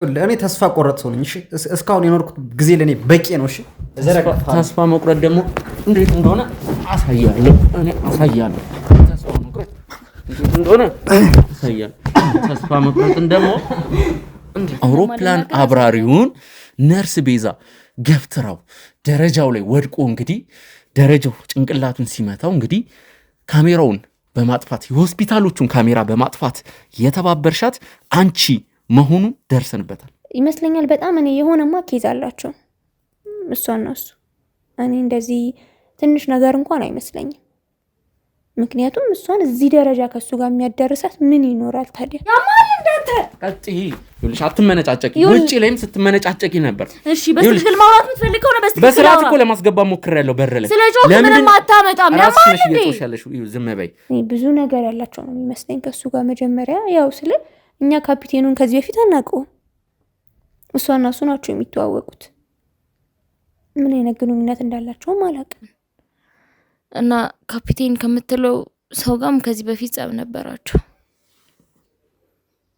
ለእኔ ተስፋ ቆረጥ ሰው ነኝ። እሺ እስካሁን የኖርኩት ጊዜ ለኔ በቂ ነው። እሺ ተስፋ መቁረጥ ደግሞ እንዴት እንደሆነ አሳያለሁ። ተስፋ መቁረጥ እንዴት እንደሆነ አሳያለሁ። ተስፋ መቁረጥን ደግሞ አውሮፕላን አብራሪውን ነርስ ቤዛ ገፍትራው ደረጃው ላይ ወድቆ እንግዲህ ደረጃው ጭንቅላቱን ሲመታው እንግዲህ ካሜራውን በማጥፋት የሆስፒታሎቹን ካሜራ በማጥፋት የተባበርሻት አንቺ መሆኑ ደርሰንበታል ይመስለኛል። በጣም እኔ የሆነማ ኬዝ አላቸው እሷና እሱ። እኔ እንደዚህ ትንሽ ነገር እንኳን አይመስለኝም። ምክንያቱም እሷን እዚህ ደረጃ ከሱ ጋር የሚያደርሳት ምን ይኖራል ታዲያ? ያማል እንዳንተ ቀጥይ ይኸውልሽ፣ አትመነጫጨቂ። ውጪ ላይም ስትመነጫጨቂ ነበር። እሺ በስትክክል ማውራት የምትፈልገው ነው። በስትክክል በስርዓት እኮ ለማስገባ ሞክሬያለሁ። በር ላይ ለምን አታመጣም? ያማል እንዴ? ዝም በይ። ብዙ ነገር ያላቸው ነው የሚመስለኝ ከሱ ጋር። መጀመሪያ ያው ስለ እኛ ካፒቴኑን ከዚህ በፊት አናውቀውም። እሷና እሱ ናቸው የሚተዋወቁት። ምን አይነት ግንኙነት እንዳላቸውም አላውቅም። እና ካፒቴን ከምትለው ሰው ጋርም ከዚህ በፊት ጸብ ነበራቸው።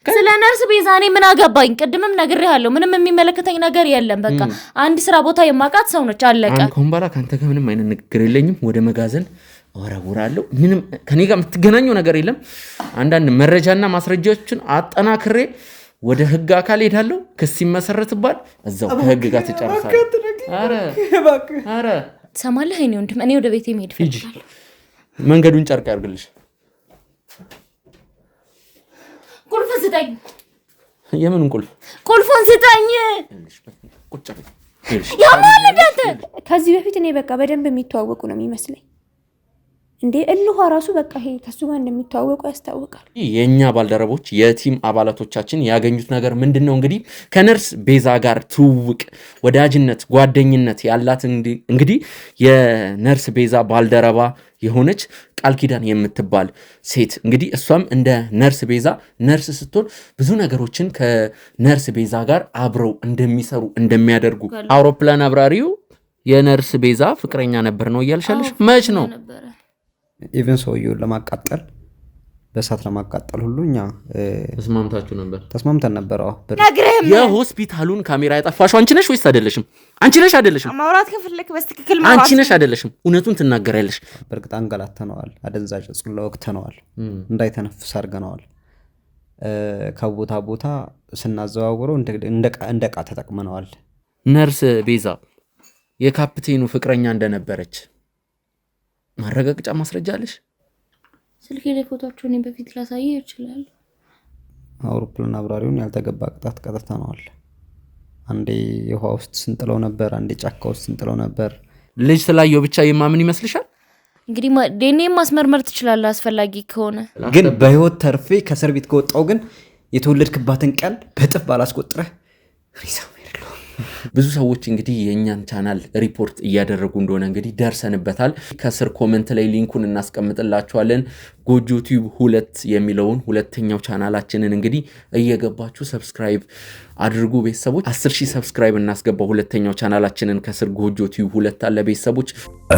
ስለ ነርስ ቤዛ እኔ ምን አገባኝ? ቅድምም ነግሬሃለሁ። ምንም የሚመለከተኝ ነገር የለም። በቃ አንድ ስራ ቦታ የማውቃት ሰው ነች፣ አለቀ። ኮምባላ ካንተ ጋር ምንም አይነት ንግግር የለኝም። ወደ መጋዘን አወራውራለሁ። ምንም ከኔ ጋር የምትገናኘው ነገር የለም። አንዳንድ መረጃና ማስረጃዎችን አጠናክሬ ወደ ህግ አካል ሄዳለሁ። ክስ ይመሰረትባል። እዛው ከህግ ጋር ትጨርሳለህ። አረ ትሰማለህ? እኔ ወንድም እኔ ወደ ቤቴ መሄድ ፈልጋለሁ። መንገዱን ጨርቅ ያርግልሽ። ቁልፍ ስጠኝ። የምን ቁልፍ? ቁልፉን ስጠኝ። ቁጭ ያማል እንዳንተ። ከዚህ በፊት እኔ በቃ በደንብ የሚተዋወቁ ነው የሚመስለኝ። እንዴ እልሁ ራሱ በቃ ይሄ ከሱ ጋር እንደሚተዋወቁ ያስታውቃል። የኛ ባልደረቦች የቲም አባላቶቻችን ያገኙት ነገር ምንድነው? እንግዲህ ከነርስ ቤዛ ጋር ትውውቅ፣ ወዳጅነት፣ ጓደኝነት ያላት እንግዲህ የነርስ ቤዛ ባልደረባ የሆነች ቃል ኪዳን የምትባል ሴት እንግዲህ እሷም እንደ ነርስ ቤዛ ነርስ ስትሆን ብዙ ነገሮችን ከነርስ ቤዛ ጋር አብረው እንደሚሰሩ እንደሚያደርጉ። አውሮፕላን አብራሪው የነርስ ቤዛ ፍቅረኛ ነበር ነው እያልሻለሽ? መች ነው? ኢቨን ሰውየውን ለማቃጠል በእሳት ለማቃጠል ሁሉ እኛ ተስማምተን ነበር። የሆስፒታሉን ካሜራ ያጠፋሽው አንቺ ነሽ ወይስ አይደለሽም? አንቺ ነሽ አይደለሽም? ማውራት ከፈለክ በስትክክል ማውራት። አንቺ ነሽ አይደለሽም? እውነቱን ትናገሪያለሽ። በእርግጥ አንገላተነዋል፣ አደንዛዥ እጽ ወቅተነዋል፣ እንዳይተነፍስ አድርገነዋል። ከቦታ ቦታ ስናዘዋውረው እንደ ዕቃ ተጠቅመነዋል። ነርስ ቤዛ የካፕቴኑ ፍቅረኛ እንደነበረች ማረጋገጫ ማስረጃ አለሽ? ስልኬ ላይ ፎቶአቸውን በፊት ላሳየው ይችላል። አውሮፕላን አብራሪውን ያልተገባ ቅጣት ቀጥተነዋል። አንዴ የውሃ ውስጥ ስንጥለው ነበር፣ አንዴ ጫካ ውስጥ ስንጥለው ነበር። ልጅ ስላየው ብቻ የማምን ይመስልሻል? እንግዲህ ዴኔም ማስመርመር ትችላለህ አስፈላጊ ከሆነ። ግን በህይወት ተርፌ ከእስር ቤት ከወጣው ግን የተወለድክባትን ቀን በጥፍ ባላስቆጥረህ ሪሳው ብዙ ሰዎች እንግዲህ የኛን ቻናል ሪፖርት እያደረጉ እንደሆነ እንግዲህ ደርሰንበታል። ከስር ኮሜንት ላይ ሊንኩን እናስቀምጥላችኋለን። ጎጆ ቲዩብ 2 የሚለውን ሁለተኛው ቻናላችንን እንግዲህ እየገባችሁ ሰብስክራይብ አድርጉ ቤተሰቦች። 10,000 ሰብስክራይብ እናስገባው ሁለተኛው ቻናላችንን። ከስር ጎጆ ቲዩብ 2 አለ ቤተሰቦች።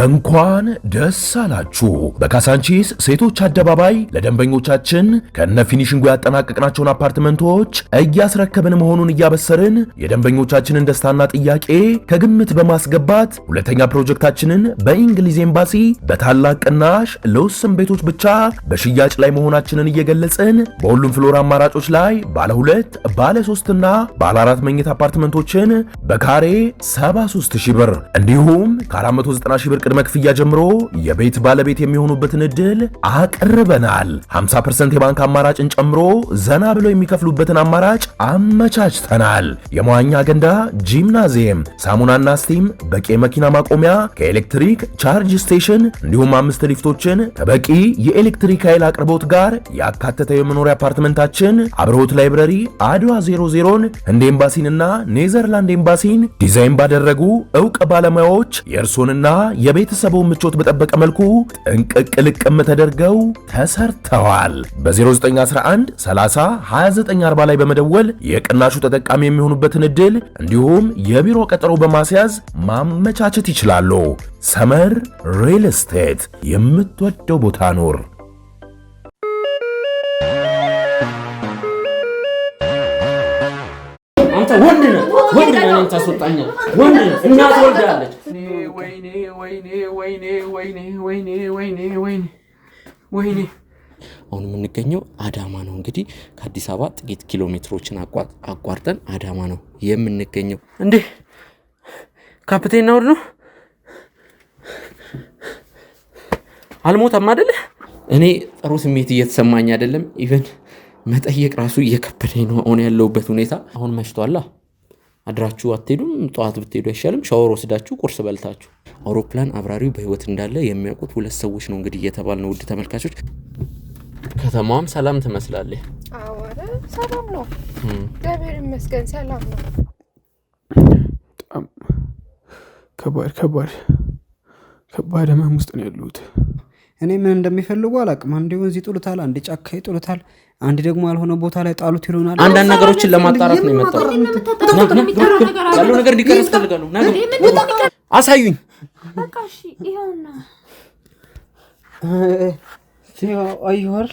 እንኳን ደስ አላችሁ። በካሳንቺስ ሴቶች አደባባይ ለደንበኞቻችን ከነ ፊኒሺንጉ ያጠናቀቅናቸውን አፓርትመንቶች እያስረከብን መሆኑን እያበሰርን የደንበኞቻችንን ደስታና ጥያቄ ከግምት በማስገባት ሁለተኛ ፕሮጀክታችንን በእንግሊዝ ኤምባሲ በታላቅ ቅናሽ ለውስን ቤቶች ብቻ በሽያጭ ላይ መሆናችንን እየገለጽን በሁሉም ፍሎር አማራጮች ላይ ባለ 2 ባለ 3 እና ባለ 4 መኝታ አፓርትመንቶችን በካሬ 73,000 ብር እንዲሁም ከ490,000 ብር ቅድመ ክፍያ ጀምሮ የቤት ባለቤት የሚሆኑበትን እድል አቅርበናል። 50% የባንክ አማራጭን ጨምሮ ዘና ብለው የሚከፍሉበትን አማራጭ አመቻችተናል። የመዋኛ ገንዳ፣ ጂምናዚየም፣ ሳሙናና ስቲም፣ በቂ መኪና ማቆሚያ፣ ከኤሌክትሪክ ቻርጅ ስቴሽን እንዲሁም 5 ሊፍቶችን ከበቂ የኤሌክትሪክ ኃይል አቅርቦት ጋር ያካተተ የመኖሪያ አፓርትመንታችን አብርሆት ላይብረሪ፣ አድዋ 00ን፣ ህንድ ኤምባሲንና ኔዘርላንድ ኤምባሲን ዲዛይን ባደረጉ ዕውቅ ባለሙያዎች የእርሶንና የቤተሰቡን ምቾት በጠበቀ መልኩ ጥንቅቅ ልቅም ተደርገው ተሰርተዋል። በ0911 30 2940 ላይ በመደወል የቅናሹ ተጠቃሚ የሚሆኑበትን እድል እንዲሁም የቢሮ ቀጠሮ በማስያዝ ማመቻቸት ይችላሉ። ሰመር ሪል ስቴት፣ የምትወደው ቦታ ኑር። አንተ ወንድ ነህ እኔን ታስወጣኛለህ ወንድ ነህ እና ትወልዳለች ወይኔ አሁን የምንገኘው አዳማ ነው እንግዲህ ከአዲስ አበባ ጥቂት ኪሎ ሜትሮችን አቋርጠን አዳማ ነው የምንገኘው እንዴ ካፕቴን ናውድ ነው አልሞተም አይደል እኔ ጥሩ ስሜት እየተሰማኝ አይደለም ኢቭን መጠየቅ ራሱ እየከበደኝ ነው አሁን ያለውበት ሁኔታ አሁን መሽቷል አድራችሁ አትሄዱም ጧት ብትሄዱ አይሻልም ሻወር ወስዳችሁ ቁርስ በልታችሁ አውሮፕላን አብራሪው በህይወት እንዳለ የሚያውቁት ሁለት ሰዎች ነው እንግዲህ እየተባልነው ውድ ተመልካቾች ከተማዋም ሰላም ትመስላለች አዎ ሰላም ነው እግዚአብሔር ይመስገን ሰላም ነው ከባድ ህመም ውስጥ ነው ያሉት እኔ ምን እንደሚፈልጉ አላቅም አንዴ ወንዝ ይጥሉታል አንዴ ጫካ ይጥሉታል አንዴ ደግሞ ያልሆነ ቦታ ላይ ጣሉት ይሉናል አንዳንድ ነገሮችን ለማጣራት ነው የመጣው ያለው ነገር እንዲቀርስ ፈልጋለሁ አሳዩኝ በቃ እሺ ይሄውና አይወር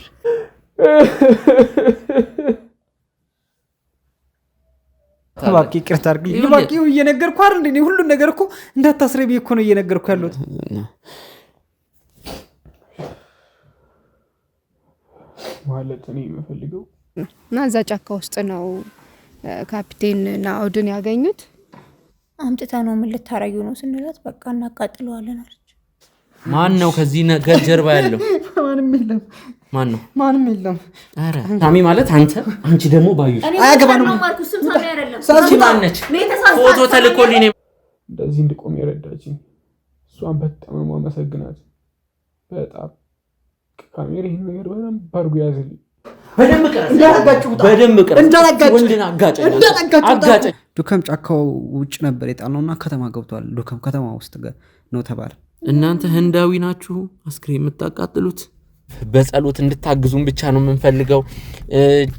ባቂ ይቅርታ አድርግልኝ ባቂ እየነገርኩህ አይደል እንዴ ሁሉ ነገር እኮ እንዳታስረብ እኮ ነው እየነገርኩህ ያለሁት ማለት እኔ የምፈልገው እና እዛ ጫካ ውስጥ ነው ካፒቴን ናኦድን ያገኙት አምጥታ ነው ምን ልታረጊው ነው ስንላት በቃ እናቃጥለዋለን አለች ማን ነው ከዚህ ነገር ጀርባ ያለው ማንም የለም አረ ታሚ ማለት አንቺ ደግሞ ባዩሽ አያገባንም ሳሲ ማነች ፎቶ ተልኮልኝ እንደዚህ እንድቆም የረዳችኝ እሷን በጣም ነው የማመሰግናት በጣም ካሜራ ይሄን ነገር በጣም ባርጉ ያዘልኝ በደንብ ቀረጽ ወንድና አጋጨኝ ዱከም ጫካው ውጭ ነበር የጣልነውና ከተማ ገብቷል ዱከም ከተማ ውስጥ ነው ተባለ እናንተ ህንዳዊ ናችሁ አስክሬን የምታቃጥሉት በጸሎት እንድታግዙን ብቻ ነው የምንፈልገው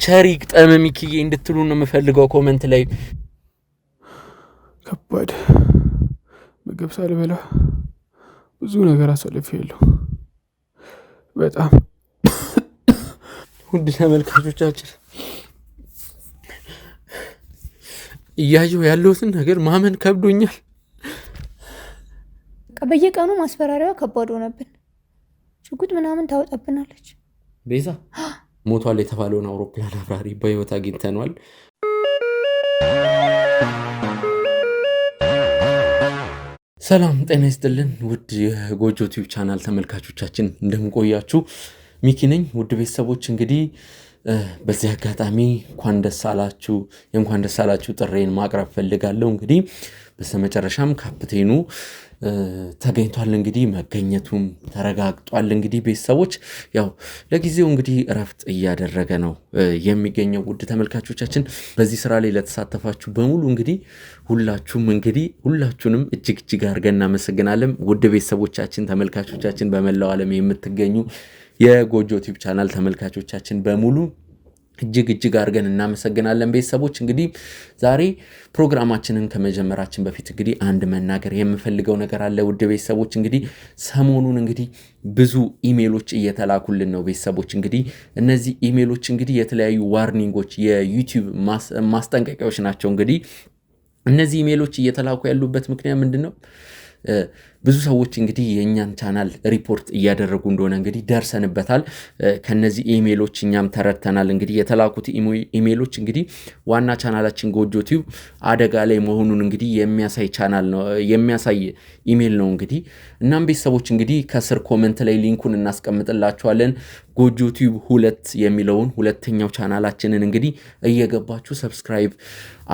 ቸሪክ ጠመሚክዬ እንድትሉ ነው የምፈልገው ኮሜንት ላይ ከባድ ምግብ ሳልበላ ብዙ ነገር አሳልፌያለሁ በጣም ውድ ተመልካቾቻችን እያየሁ ያለሁትን ነገር ማመን ከብዶኛል በየቀኑ ማስፈራሪያዋ ከባድ ሆነብን ሽጉጥ ምናምን ታወጣብናለች ቤዛ ሞቷል የተባለውን አውሮፕላን አብራሪ በህይወት አግኝተናል ሰላም ጤና ይስጥልን ውድ የጎጆ ቲዩብ ቻናል ተመልካቾቻችን እንደምቆያችሁ ሚኪ ነኝ ውድ ቤተሰቦች እንግዲህ በዚህ አጋጣሚ እንኳን ደስ አላችሁ ጥሬን ማቅረብ ፈልጋለሁ እንግዲህ በስተመጨረሻም ካፕቴኑ ተገኝቷል እንግዲህ መገኘቱም ተረጋግጧል እንግዲህ ቤተሰቦች ያው ለጊዜው እንግዲህ እረፍት እያደረገ ነው የሚገኘው ውድ ተመልካቾቻችን በዚህ ስራ ላይ ለተሳተፋችሁ በሙሉ እንግዲህ ሁላችሁንም እጅግ አድርገን እናመሰግናለን ውድ ቤተሰቦቻችን ተመልካቾቻችን በመላው ዓለም የምትገኙ የጎጆ ቲዩብ ቻናል ተመልካቾቻችን በሙሉ እጅግ አድርገን እናመሰግናለን ቤተሰቦች እንግዲህ ዛሬ ፕሮግራማችንን ከመጀመራችን በፊት እንግዲህ አንድ መናገር የምፈልገው ነገር አለ ውድ ቤተሰቦች እንግዲህ ሰሞኑን እንግዲህ ብዙ ኢሜሎች እየተላኩልን ነው ቤተሰቦች እንግዲህ እነዚህ ኢሜሎች እንግዲህ የተለያዩ ዋርኒንጎች የዩቲዩብ ማስጠንቀቂያዎች ናቸው እንግዲህ እነዚህ ኢሜሎች እየተላኩ ያሉበት ምክንያት ምንድነው ብዙ ሰዎች እንግዲህ የኛን ቻናል ሪፖርት እያደረጉ እንደሆነ እንግዲህ ደርሰንበታል ከነዚህ ኢሜሎች እኛም ተረድተናል እንግዲህ የተላኩት ኢሜሎች እንግዲህ ዋና ቻናላችን ጎጆ ቲዩብ አደጋ ላይ መሆኑን እንግዲህ የሚያሳይ ኢሜል ነው እንግዲህ እናም ቤተሰቦች እንግዲህ ከስር ኮሜንት ላይ ሊንኩን እናስቀምጥላችኋለን ጎጆ ቲዩብ 2 የሚለውን ሁለተኛው ቻናላችንን እንግዲህ እየገባችሁ ሰብስክራይብ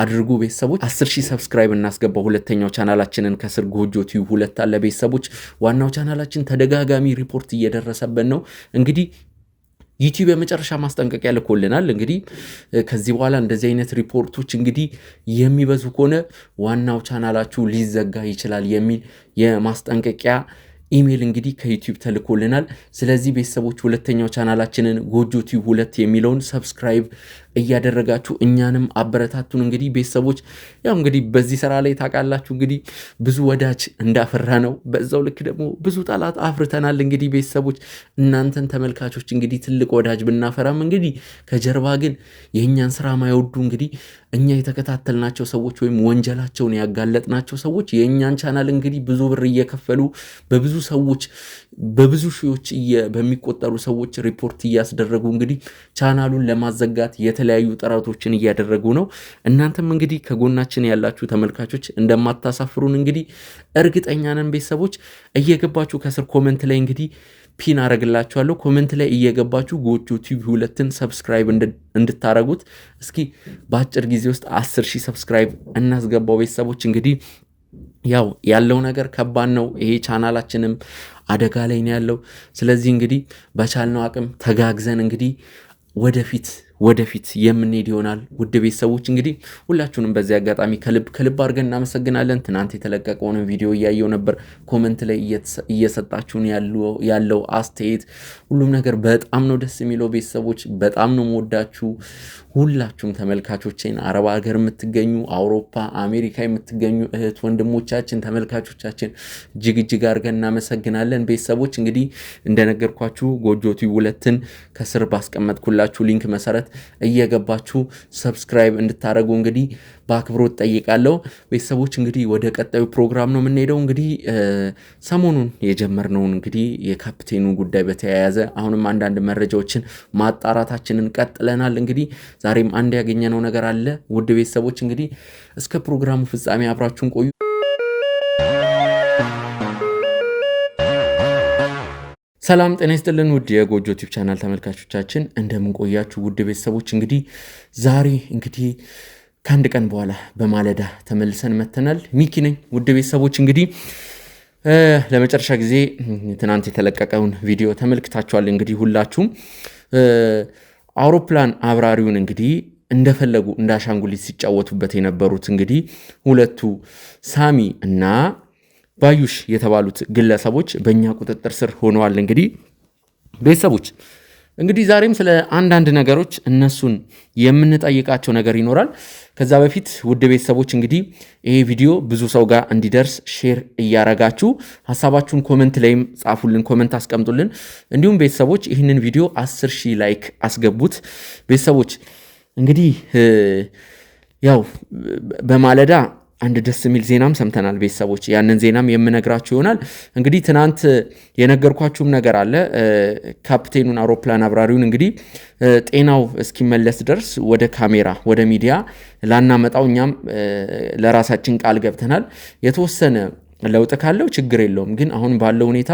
አድርጉ ቤተሰቦች 10000 ሰብስክራይብ እናስገባው ሁለተኛው ቻናላችንን ከስር ጎጆ ቲዩብ 2 አለ ቤተሰቦች ዋናው ቻናላችን ተደጋጋሚ ሪፖርት እየደረሰበት ነው እንግዲህ ዩቲዩብ የመጨረሻ ማስጠንቀቂያ ልኮልናል እንግዲህ ከዚህ በኋላ እንደዚህ አይነት ሪፖርቶች እንግዲህ የሚበዙ ከሆነ ዋናው ቻናላችሁ ሊዘጋ ይችላል የሚል የማስጠንቀቂያ ኢሜል እንግዲህ ከዩቲዩብ ተልኮልናል ስለዚህ ቤተሰቦች ሁለተኛው ቻናላችንን ጎጆ ቲዩብ 2 የሚለውን ሰብስክራይብ እያደረጋችሁ እኛንም አበረታቱን። እንግዲህ ቤተሰቦች ያው እንግዲህ በዚህ ስራ ላይ ታውቃላችሁ እንግዲህ ብዙ ወዳጅ እንዳፈራ ነው፣ በዛው ልክ ደግሞ ብዙ ጠላት አፍርተናል። እንግዲህ ቤተሰቦች እናንተን ተመልካቾች እንግዲህ ትልቅ ወዳጅ ብናፈራም እንግዲህ ከጀርባ ግን የእኛን ስራ ማይወዱ እንግዲህ እኛ የተከታተልናቸው ሰዎች ወይም ወንጀላቸውን ያጋለጥናቸው ሰዎች የእኛን ቻናል እንግዲህ ብዙ ብር እየከፈሉ በብዙ ሰዎች በብዙ ሺዎች በሚቆጠሩ ሰዎች ሪፖርት እያስደረጉ እንግዲህ ቻናሉን ለማዘጋት የተለያዩ ጥረቶችን እያደረጉ ነው። እናንተም እንግዲህ ከጎናችን ያላችሁ ተመልካቾች እንደማታሳፍሩን እንግዲህ እርግጠኛ ነን። ቤተሰቦች እየገባችሁ ከስር ኮመንት ላይ እንግዲህ ፒን አረግላችኋለሁ። ኮመንት ላይ እየገባችሁ ጎጆ ቲዩብ 2ን ሰብስክራይብ እንድታረጉት እስኪ በአጭር ጊዜ ውስጥ 10,000 ሰብስክራይብ እናስገባው። ቤተሰቦች እንግዲህ ያው ያለው ነገር ከባድ ነው። ይሄ ቻናላችንም አደጋ ላይ ነው ያለው። ስለዚህ እንግዲህ በቻልነው አቅም ተጋግዘን እንግዲህ ወደፊት የምንሄድ ይሆናል። ውድ ቤተሰቦች እንግዲህ ሁላችሁንም በዚህ አጋጣሚ ከልብ አድርገን እናመሰግናለን። ትናንት የተለቀቀውን ቪዲዮ እያየው ነበር። ኮመንት ላይ እየሰጣችሁን ያለው አስተያየት ሁሉም ነገር በጣም ነው ደስ የሚለው። ቤተሰቦች በጣም ነው የምወዳችሁ ሁላችሁም ተመልካቾቼን፣ አረብ ሀገር የምትገኙ አውሮፓ፣ አሜሪካ የምትገኙ እህት ወንድሞቻችን ተመልካቾቻችን እጅግ አድርገን እናመሰግናለን። ቤተሰቦች እንግዲህ እንደነገርኳችሁ ጎጆ ቲዩብ 2ን ከስር ባስቀመጥኩላችሁ ሊንክ መሰረት እየገባችሁ ሰብስክራይብ እንድታደርጉ እንግዲህ በአክብሮት ጠይቃለሁ። ቤተሰቦች እንግዲህ ወደ ቀጣዩ ፕሮግራም ነው የምንሄደው። እንግዲህ ሰሞኑን የጀመርነውን እንግዲህ የካፕቴኑ ጉዳይ በተያያዘ አሁንም አንዳንድ መረጃዎችን ማጣራታችንን ቀጥለናል። እንግዲህ ዛሬም አንድ ያገኘነው ነገር አለ። ውድ ቤተሰቦች እንግዲህ እስከ ፕሮግራሙ ፍጻሜ አብራችሁን ቆዩ። ሰላም ጤና ይስጥልን ውድ የጎጆ ቲዩብ ቻናል ተመልካቾቻችን እንደምን ቆያችሁ? ውድ ቤተሰቦች እንግዲህ ዛሬ እንግዲህ ከአንድ ቀን በኋላ በማለዳ ተመልሰን መተናል። ሚኪ ነኝ። ውድ ቤተሰቦች እንግዲህ ለመጨረሻ ጊዜ ትናንት የተለቀቀውን ቪዲዮ ተመልክታችኋል። እንግዲህ ሁላችሁም አውሮፕላን አብራሪውን እንግዲህ እንደፈለጉ እንዳሻንጉሊት ሲጫወቱበት የነበሩት እንግዲህ ሁለቱ ሳሚ እና ባዩሽ የተባሉት ግለሰቦች በእኛ ቁጥጥር ስር ሆነዋል። እንግዲህ ቤተሰቦች እንግዲህ ዛሬም ስለ አንዳንድ ነገሮች እነሱን የምንጠይቃቸው ነገር ይኖራል። ከዛ በፊት ውድ ቤተሰቦች እንግዲህ ይሄ ቪዲዮ ብዙ ሰው ጋር እንዲደርስ ሼር እያረጋችሁ ሀሳባችሁን ኮመንት ላይም ጻፉልን፣ ኮመንት አስቀምጡልን። እንዲሁም ቤተሰቦች ይህንን ቪዲዮ 10,000 ላይክ አስገቡት። ቤተሰቦች እንግዲህ ያው በማለዳ አንድ ደስ የሚል ዜናም ሰምተናል። ቤተሰቦች ያንን ዜናም የምነግራችሁ ይሆናል። እንግዲህ ትናንት የነገርኳችሁም ነገር አለ። ካፕቴኑን አውሮፕላን አብራሪውን እንግዲህ ጤናው እስኪመለስ ድረስ ወደ ካሜራ ወደ ሚዲያ ላናመጣው እኛም ለራሳችን ቃል ገብተናል። የተወሰነ ለውጥ ካለው ችግር የለውም፣ ግን አሁን ባለው ሁኔታ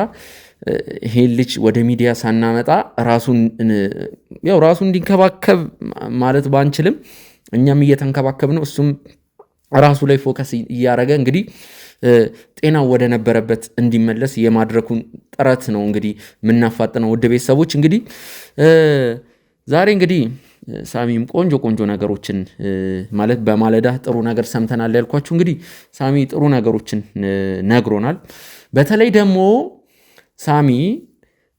ይሄን ልጅ ወደ ሚዲያ ሳናመጣ ራሱን እንዲንከባከብ ማለት ባንችልም እኛም እየተንከባከብ ነው፣ እሱም ራሱ ላይ ፎከስ እያደረገ እንግዲህ ጤናው ወደ ነበረበት እንዲመለስ የማድረጉን ጥረት ነው እንግዲህ የምናፋጥነው። ውድ ቤተሰቦች እንግዲህ ዛሬ እንግዲህ ሳሚም ቆንጆ ነገሮችን ማለት በማለዳ ጥሩ ነገር ሰምተናል ያልኳችሁ እንግዲህ ሳሚ ጥሩ ነገሮችን ነግሮናል። በተለይ ደግሞ ሳሚ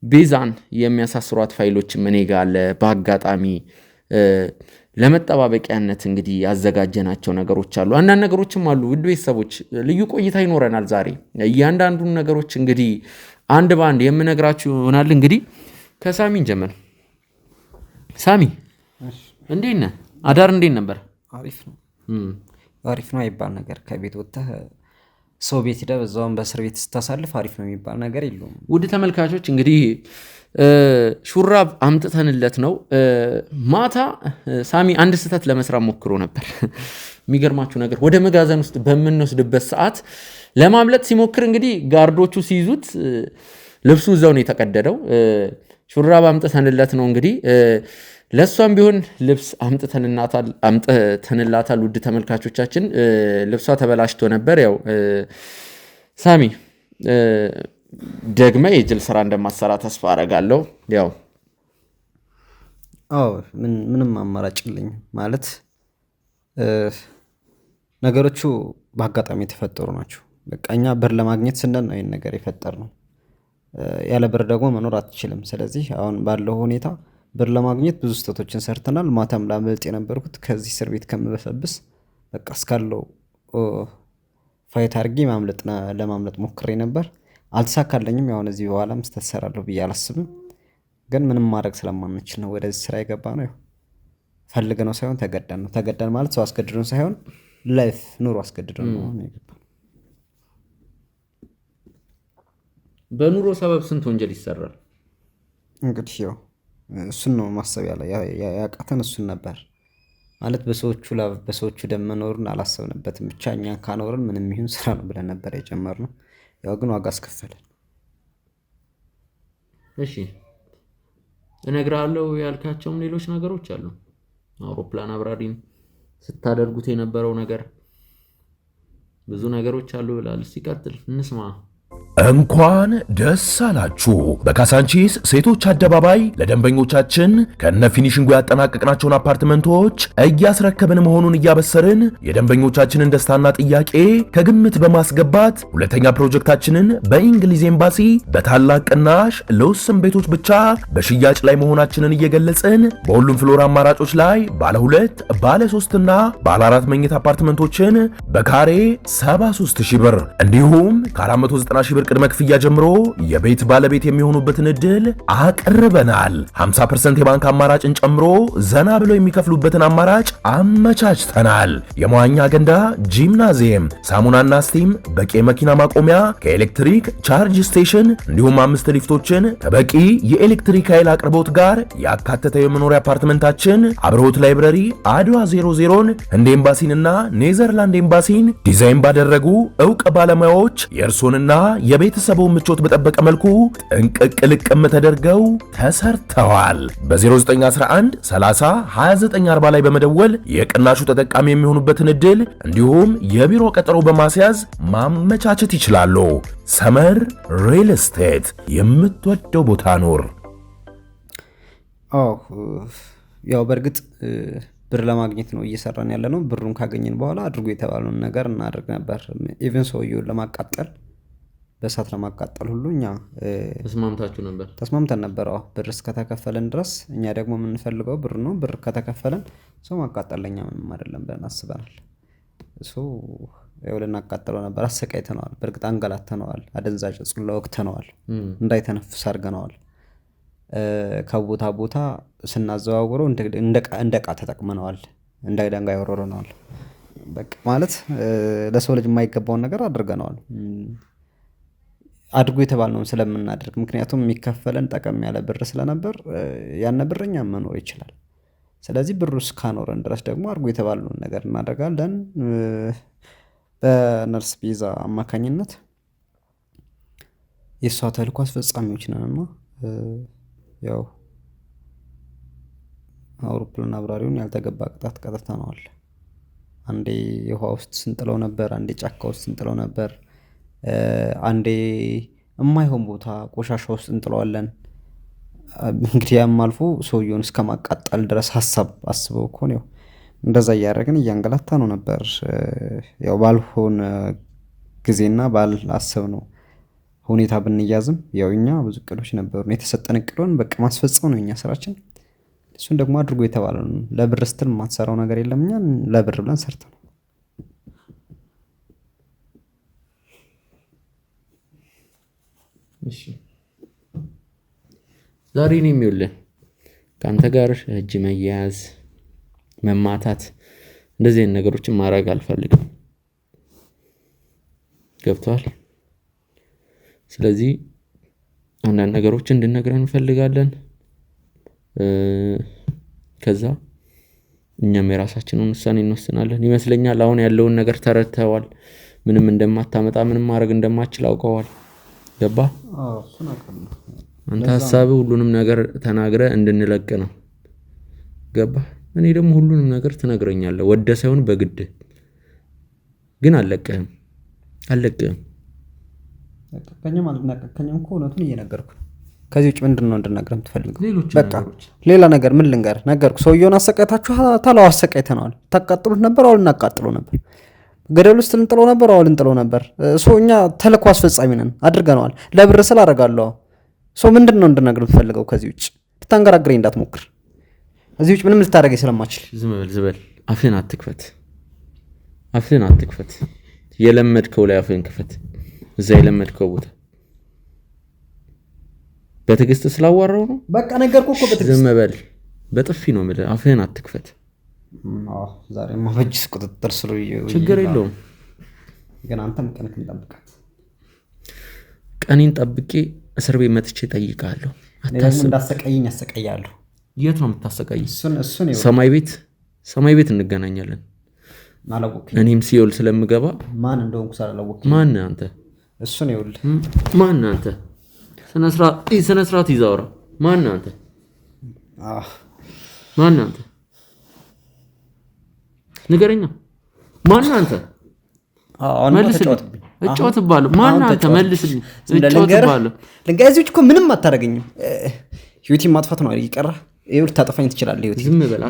ቤዛን የሚያሳስሯት ፋይሎችም እኔ ጋር አለ። በአጋጣሚ ለመጠባበቂያነት እንግዲህ ያዘጋጀናቸው ነገሮች አሉ። አንዳንድ ነገሮችም አሉ። ውድ ቤተሰቦች ልዩ ቆይታ ይኖረናል ዛሬ። እያንዳንዱን ነገሮች እንግዲህ አንድ በአንድ የምነግራችሁ ይሆናል። እንግዲህ ከሳሚ እንጀምር። ሳሚ እንዴት ነህ? አዳር እንዴት ነበር? አሪፍ ነው አይባል ነገር ከቤት ወጥተህ ሰው ቤት ሄደህ በዛውም በእስር ቤት ስታሳልፍ አሪፍ ነው የሚባል ነገር የለውም። ውድ ተመልካቾች እንግዲህ ሹራብ አምጥተንለት ነው። ማታ ሳሚ አንድ ስህተት ለመስራት ሞክሮ ነበር። የሚገርማችሁ ነገር ወደ መጋዘን ውስጥ በምንወስድበት ሰዓት ለማምለጥ ሲሞክር እንግዲህ ጋርዶቹ ሲይዙት ልብሱ እዛው ነው የተቀደደው። ሹራብ አምጥተንለት ነው እንግዲህ ለእሷም ቢሆን ልብስ አምጥተንላታል። ውድ ተመልካቾቻችን ልብሷ ተበላሽቶ ነበር። ያው ሳሚ ደግመ የጅል ስራ እንደማሰራ ተስፋ አረጋለሁ። ያው ምንም አማራጭ የለኝም ማለት ነገሮቹ በአጋጣሚ የተፈጠሩ ናቸው። በቃ እኛ ብር ለማግኘት ስንል ነው ይህን ነገር የፈጠር ነው። ያለ ብር ደግሞ መኖር አትችልም። ስለዚህ አሁን ባለው ሁኔታ ብር ለማግኘት ብዙ ስህተቶችን ሰርተናል። ማታም ላመልጥ የነበርኩት ከዚህ እስር ቤት ከምበሰብስ በቃ እስካለው ፋይት አድርጌ ለማምለጥ ሞክሬ ነበር። አልተሳካለኝም። ያው እዚህ በኋላም ስህተት እሰራለሁ ብዬ አላስብም። ግን ምንም ማድረግ ስለማንችል ነው ወደዚህ ስራ የገባ ነው። ያው ፈልገነው ሳይሆን ተገደን ነው። ተገደን ማለት ሰው አስገድዶን ሳይሆን ላይፍ ኑሮ አስገድዶን ነው የገባ። በኑሮ ሰበብ ስንት ወንጀል ይሰራል? እንግዲህ ያው እሱን ነው ማሰብ ያቃተን እሱን ነበር ማለት በሰዎቹ ደም መኖርን አላሰብንበትም። ብቻ እኛን ካኖርን ምንም ይሁን ስራ ነው ብለን ነበር የጀመርነው። ያው ግን ዋጋ አስከፈለን። እሺ እነግርሃለሁ ያልካቸውም ሌሎች ነገሮች አሉ። አውሮፕላን አብራሪን ስታደርጉት የነበረው ነገር ብዙ ነገሮች አሉ ብላል። ሲቀጥል እንስማ። እንኳን ደስ አላችሁ! በካሳንቺስ ሴቶች አደባባይ ለደንበኞቻችን ከነ ፊኒሽንጉ ያጠናቀቅናቸውን አፓርትመንቶች እያስረከብን መሆኑን እያበሰርን የደንበኞቻችንን ደስታና ጥያቄ ከግምት በማስገባት ሁለተኛ ፕሮጀክታችንን በእንግሊዝ ኤምባሲ በታላቅ ቅናሽ ለውስን ቤቶች ብቻ በሽያጭ ላይ መሆናችንን እየገለጽን በሁሉም ፍሎር አማራጮች ላይ ባለ 2፣ ባለ 3 እና ባለ 4 መኝታ አፓርትመንቶችን በካሬ 73000 ብር እንዲሁም ከ490 ሺህ ብር ቅድመ ክፍያ ጀምሮ የቤት ባለቤት የሚሆኑበትን እድል አቅርበናል። 50% የባንክ አማራጭን ጨምሮ ዘና ብለው የሚከፍሉበትን አማራጭ አመቻችተናል። የመዋኛ ገንዳ፣ ጂምናዚየም፣ ሳሙናና ስቲም፣ በቂ መኪና ማቆሚያ፣ ከኤሌክትሪክ ቻርጅ ስቴሽን እንዲሁም 5 ሊፍቶችን ከበቂ የኤሌክትሪክ ኃይል አቅርቦት ጋር ያካተተ የመኖሪያ አፓርትመንታችን አብርሆት ላይብረሪ አድዋ 00ን ህንድ ኤምባሲንና ኔዘርላንድ ኤምባሲን ዲዛይን ባደረጉ ዕውቅ ባለሙያዎች የእርሶንና የቤተሰቡን ምቾት በጠበቀ መልኩ ጥንቅቅ ልቅም ተደርገው ተሰርተዋል። በ0911 30 2940 ላይ በመደወል የቅናሹ ተጠቃሚ የሚሆኑበትን እድል እንዲሁም የቢሮ ቀጠሮ በማስያዝ ማመቻቸት ይችላሉ። ሰመር ሪል ስቴት፣ የምትወደው ቦታ ኑር። ያው በእርግጥ ብር ለማግኘት ነው እየሰራን ያለ ነው። ብሩን ካገኘን በኋላ አድርጎ የተባለውን ነገር እናደርግ ነበር። ኢቨን ሰውየውን ለማቃጠል በእሳት ለማቃጠል ሁሉ እኛ ተስማምተን ነበር። ብር እስከተከፈለን ድረስ እኛ ደግሞ የምንፈልገው ብር ነው። ብር ከተከፈለን ሰው ማቃጠል ለኛ ምንም አይደለም ብለን አስበናል። ያው ልናቃጥለው ነበር። አሰቃይተነዋል። በእርግጥ አንገላተነዋል። አደንዛዥ እጽ ለወቅተነዋል። እንዳይተነፍስ አድርገነዋል። ከቦታ ቦታ ስናዘዋውረው እንደ ዕቃ ተጠቅመነዋል። እንደ ድንጋይ ወረረነዋል። በቃ ማለት ለሰው ልጅ የማይገባውን ነገር አድርገነዋል። አድርጎ የተባልነውን ስለምናደርግ፣ ምክንያቱም የሚከፈለን ጠቀም ያለ ብር ስለነበር ያን ብር እኛም መኖር ይችላል። ስለዚህ ብሩ እስካኖረን ድረስ ደግሞ አድርጎ የተባልነውን ነገር እናደርጋለን። በነርስ ቤዛ አማካኝነት የእሷ ተልእኮ አስፈጻሚዎች ነንና ያው አውሮፕላን አብራሪውን ያልተገባ ቅጣት ቀጥተነዋል። አንዴ ውሃ ውስጥ ስንጥለው ነበር፣ አንዴ ጫካ ውስጥ ስንጥለው ነበር፣ አንዴ የማይሆን ቦታ ቆሻሻ ውስጥ እንጥለዋለን። እንግዲህ ያም አልፎ ሰውየውን እስከ ማቃጠል ድረስ ሀሳብ አስበው እኮ ነው። እንደዛ እያደረግን እያንገላታ ነው ነበር። ያው ባልሆነ ጊዜና ባላሰብነው ሁኔታ ብንያዝም ያው እኛ ብዙ እቅዶች ነበሩ። የተሰጠን እቅዶን በቃ ማስፈጸም ነው የኛ ስራችን። እሱን ደግሞ አድርጎ የተባለ ነው። ለብር ስትል የማትሰራው ነገር የለም። እኛ ለብር ብለን ሰርተን ነው። እሺ ዛሬ ነው የሚውልህ ከአንተ ጋር እጅ መያዝ፣ መማታት፣ እንደዚህ አይነት ነገሮችን ማድረግ አልፈልግም። ገብቷል? ስለዚህ አንዳንድ ነገሮችን እንድነግረን እንፈልጋለን። ከዛ እኛም የራሳችንን ውሳኔ እንወስናለን ይመስለኛል። አሁን ያለውን ነገር ተረድተዋል። ምንም እንደማታመጣ፣ ምንም ማድረግ እንደማትችል አውቀዋል። ገባ? አንተ ሐሳብ ሁሉንም ነገር ተናግረ እንድንለቅ ነው። ገባ? እኔ ደግሞ ሁሉንም ነገር ትነግረኛለህ፣ ወደ ሳይሆን በግድ። ግን አልለቅህም። ከኛም አልነቀከኝም እኮ እውነቱን እየነገርኩ ነው። ከዚህ ውጭ ምንድነው እንድነግርህ የምትፈልገው? በቃ ሌላ ነገር ምን ልንገርህ? ነገርኩ። ሰውየውን አሰቃይታችሁ ታላው አሰቃይተነዋል። ታቃጥሉት ነበር፣ አሁን እናቃጥለው ነበር። ገደል ውስጥ ልንጥለው ነበር፣ አሁን ልንጥለው ነበር። እኛ ተልእኮ አስፈጻሚ ነን፣ አድርገነዋል። ለብር ስላደርጋለሁ። ምንድነው እንድነግርህ የምትፈልገው? ከዚህ ውጭ ልታንገራግረኝ እንዳትሞክር። እዚህ ውጭ ምንም ልታደርገኝ ስለማችል ዝም በል። አፍህን አትክፈት። የለመድከው ላይ አፍህን ክፈት። እዛ የለመድከው ቦታ በትዕግስት ስላዋራው ነው። በቃ ነገርኩህ እኮ በትዕግስት። ዝም በል። በጥፊ ነው የምልህ። አፍህን አትክፈት። ዛሬማ በእጅ ቁጥጥር ስር ችግር የለውም። ግን አንተም ቀንህን ጠብቃት። ቀኔን ጠብቄ እስር ቤት መጥቼ እጠይቅሃለሁ። እንዳሰቃየኝ አሰቃያለሁ። የት ነው የምታሰቃየኝ? እሱን ሰማይ ቤት እንገናኛለን። አላወቅኝ። እኔም ሲኦል ስለምገባ ማን እንደሆንኩ ሳላወቅኝ። ማን አንተ? እሱን ይኸውልህ። ማን አንተ? ስነ ስርዓት ይዘህ አውራ። ማን አንተ? ማን አንተ? ንገረኛ። ማን አንተ? መልስልኝ። እጫወትብሃለሁ። ማን አንተ? መልስልኝ። እጫወትብሃለሁ። ልንገርህ፣ እኮ ምንም አታደርገኝም። ህይወቴን ማጥፋት ነው ይቀራል። ይኸውልህ፣ ልታጠፋኝ ትችላለህ። ህይወቴ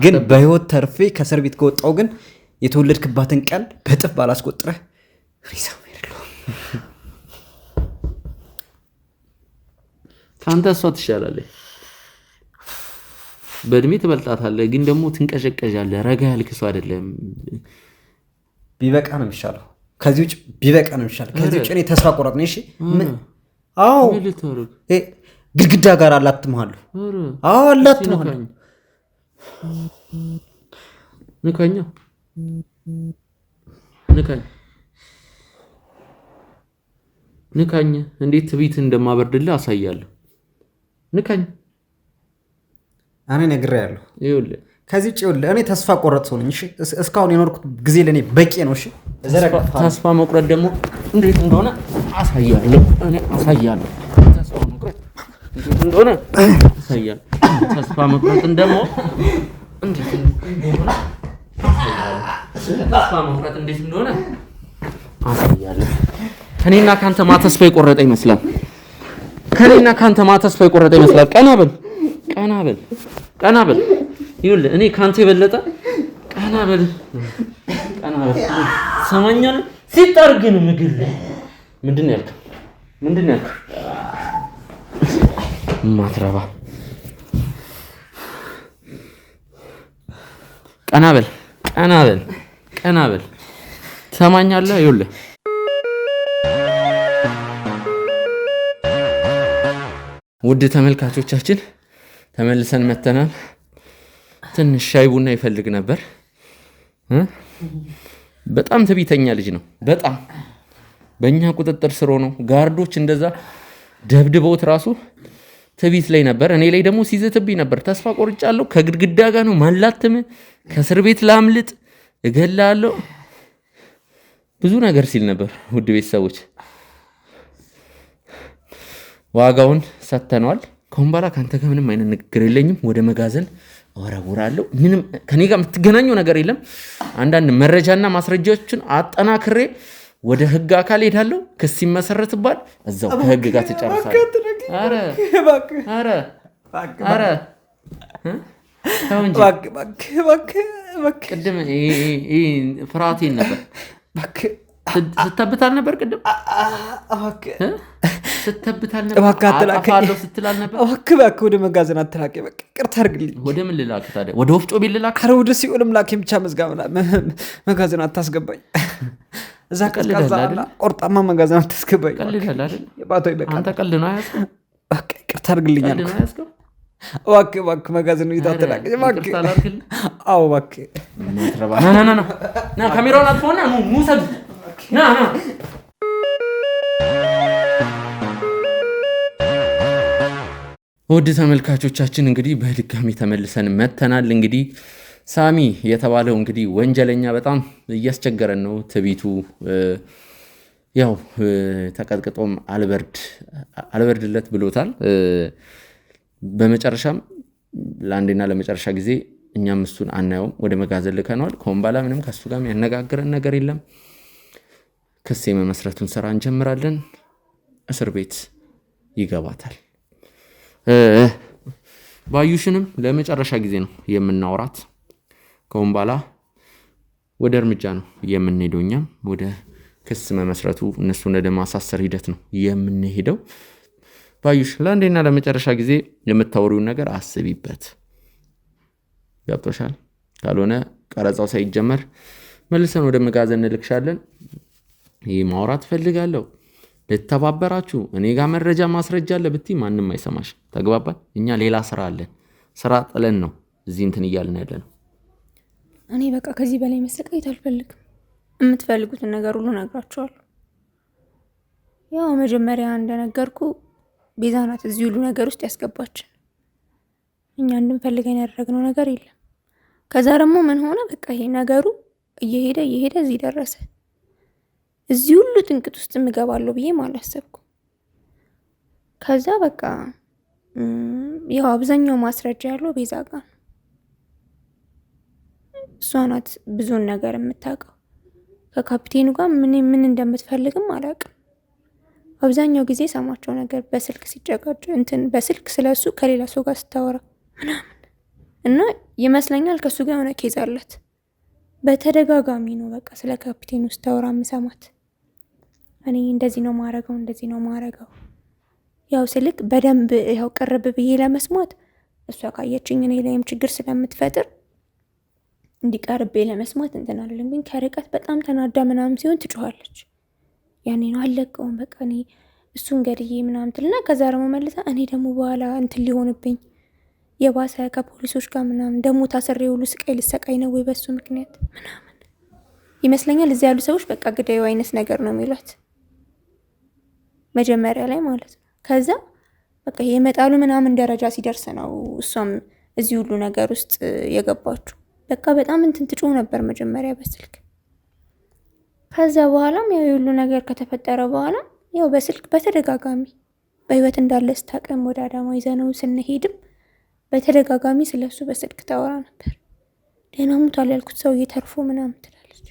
ግን በህይወት ተርፌ ከእስር ቤት ከወጣሁ ግን የተወለድክባትን ቀን በጥፍ ባላስቆጥረህ ከአንተ እሷ ትሻላለህ። በእድሜ ትበልጣታለህ፣ ግን ደግሞ ትንቀዠቀዣለህ። ረጋ ያልክ ሰው አይደለም። ቢበቃ ነው የሚሻለው። ከዚህ ውጭ ቢበቃ ነው የሚሻለው። ከዚህ ውጭ እኔ ተስፋ ቆረጥ ነኝ። እሺ፣ አዎ፣ ግድግዳ ጋር አላትምሃለሁ። አዎ፣ አላትምሃለሁ። ንካኝ። እንዴት ትዕቢት እንደማበርድልህ አሳያለሁ። ንካኝ። እኔ ነግሬሃለሁ። ይኸውልህ፣ ከዚህ ውጭ ይኸውልህ፣ እኔ ተስፋ ቆረጥ ሰው ነኝ። እሺ፣ እስካሁን የኖርኩት ጊዜ ለእኔ በቂ ነው። እሺ፣ ተስፋ መቁረጥ ደግሞ እንዴት እንደሆነ አሳያለሁ። ተስፋ መቁረጥ እንዴት እንደሆነ አሳያለሁ። ተስፋ መቁረጥን ደግሞ እንዴት እንደሆነ አሳያለሁ። ከኔና ካንተ ማተስፋ የቆረጠ ይመስላል። ቀና በል። ይኸውልህ፣ እኔ ካንተ የበለጠ ቀና በል። ሰማኛል። ሲጠርግን ምግል ምንድን ነው ያልከው? ማትረባ። ቀና በል። ሰማኛለህ? ይኸውልህ፣ ውድ ተመልካቾቻችን ተመልሰን መተናል። ትንሽ ሻይ ቡና ይፈልግ ነበር። በጣም ትዕቢተኛ ልጅ ነው። በጣም በእኛ ቁጥጥር ስር ሆኖ ጋርዶች እንደዛ ደብድበውት ራሱ ትዕቢት ላይ ነበር። እኔ ላይ ደግሞ ሲዝትብኝ ነበር። ተስፋ ቆርጫለሁ፣ ከግድግዳ ጋር ነው ማላትም፣ ከእስር ቤት ላምልጥ፣ እገላለሁ፣ ብዙ ነገር ሲል ነበር። ውድ ቤተሰቦች ዋጋውን ሰተነዋል። ከአሁን በኋላ ከአንተ ጋር ምንም አይነት ንግግር የለኝም። ወደ መጋዘን እወረውራለሁ። ምንም ከኔ ጋር የምትገናኘው ነገር የለም። አንዳንድ መረጃና ማስረጃዎችን አጠናክሬ ወደ ህግ አካል ሄዳለሁ። ክስ ይመሰረትባል። እዛው ከህግ ጋር ትጨርሳለህ። ቅድም ፍርሃቴን ነበር። ስተብታል ነበር። ቅድም ስተብታል ነበር። አጠፋለሁ ስትላል ነበር። እባክህ ወደ መጋዘን አትላከኝ። በቃ ይቅርታ አድርግልኝ። ወደ ምን ልላክ ታዲያ? ወደ ወፍጮ ቤት ልላክ? ኧረ ወደ ሲኦልም ላከኝ። ብቻ መጋዘን አታስገባኝ። እዛ ቀዝቃዛ ቆርጣማ መጋዘን አታስገባኝ። ቀልዳለህ አይደል? አንተ ቀልድ ነው አያስገው። በቃ ይቅርታ አድርግልኝ። እባክህ መጋዘን ነው ይታተላከኝ። እባክህ። አዎ እባክህ። ና ካሜራውን አጥፎና ኑ ሰድ ና ውድ ተመልካቾቻችን እንግዲህ በድጋሚ ተመልሰን መተናል። እንግዲህ ሳሚ የተባለው እንግዲህ ወንጀለኛ በጣም እያስቸገረን ነው። ትዕቢቱ ያው ተቀጥቅጦም አልበርድለት ብሎታል። በመጨረሻም ለአንዴና ለመጨረሻ ጊዜ እኛም እሱን አናየውም፣ ወደ መጋዘን ልከነዋል። ከአሁን በኋላ ምንም ከሱ ጋር የሚያነጋግረን ነገር የለም። ክስ የመመስረቱን ስራ እንጀምራለን። እስር ቤት ይገባታል። ባዩሽንም ለመጨረሻ ጊዜ ነው የምናወራት። ከአሁን በኋላ ወደ እርምጃ ነው የምንሄደው። እኛም ወደ ክስ መመስረቱ እነሱን ወደ ማሳሰር ሂደት ነው የምንሄደው። ባዩሽ ለአንዴና ለመጨረሻ ጊዜ የምታወሪውን ነገር አስቢበት። ገብቶሻል? ካልሆነ ቀረጻው ሳይጀመር መልሰን ወደ መጋዘን እንልክሻለን። ይህ ማውራት ፈልጋለሁ ልተባበራችሁ፣ እኔ ጋር መረጃ ማስረጃ አለ ብትይ ማንም አይሰማሽ። ተግባባን? እኛ ሌላ ስራ አለን። ስራ ጥለን ነው እዚህ እንትን እያልን ያለ ነው። እኔ በቃ ከዚህ በላይ መሰቃየት አልፈልግም። የምትፈልጉትን ነገር ሁሉ ነግራችኋለሁ። ያው መጀመሪያ እንደነገርኩ ቤዛ ናት እዚህ ሁሉ ነገር ውስጥ ያስገባችን። እኛ እንድንፈልገን ያደረግነው ነገር የለም። ከዛ ደግሞ ምን ሆነ፣ በቃ ይሄ ነገሩ እየሄደ እዚህ ደረሰ። እዚህ ሁሉ ጥንቅጥ ውስጥ እገባለሁ ብዬም አላሰብኩም። ከዛ በቃ ያው አብዛኛው ማስረጃ ያለው ቤዛ ጋር ነው። እሷ ናት ብዙን ነገር የምታውቀው። ከካፒቴኑ ጋር ምን እንደምትፈልግም አላውቅም። አብዛኛው ጊዜ ሰማቸው ነገር በስልክ ሲጨቃጭ በስልክ ስለሱ ከሌላ ሰው ጋር ስታወራ ምናምን እና ይመስለኛል ከሱ ጋር የሆነ ኬዝ አላት። በተደጋጋሚ ነው በቃ ስለ ካፒቴኑ ስታወራ የምሰማት። እኔ እንደዚህ ነው ማረገው ያው ስልክ በደንብ ያው ቅርብ ብዬ ለመስማት እሷ ካየችኝ እኔ ላይም ችግር ስለምትፈጥር እንዲቀርቤ ለመስማት እንትን አይደለም። ግን ከርቀት በጣም ተናዳ ምናምን ሲሆን ትጮኻለች። ያኔ ነው አለቀውም በቃ እኔ እሱን ገድዬ ምናምን ትልና ከዛ ደግሞ መልሳ እኔ ደግሞ በኋላ እንትን ሊሆንብኝ የባሰ ከፖሊሶች ጋር ምናምን ደግሞ ታስሬ ሁሉ ስቃይ ልሰቃይ ነው ወይ በሱ ምክንያት ምናምን ይመስለኛል። እዚህ ያሉ ሰዎች በቃ ግዳዩ አይነት ነገር ነው የሚሏት መጀመሪያ ላይ ማለት ነው። ከዛ በቃ የመጣሉ ምናምን ደረጃ ሲደርስ ነው እሷም እዚህ ሁሉ ነገር ውስጥ የገባችው። በቃ በጣም እንትን ትጮህ ነበር መጀመሪያ በስልክ። ከዛ በኋላም ያው ሁሉ ነገር ከተፈጠረ በኋላ ያው በስልክ በተደጋጋሚ በህይወት እንዳለ ስታቀም ወደ አዳማ ይዘነው ስንሄድም በተደጋጋሚ ስለሱ በስልክ ታወራ ነበር። ደህና ሞቷል ያልኩት ሰው እየተርፎ ምናምን ትላለች።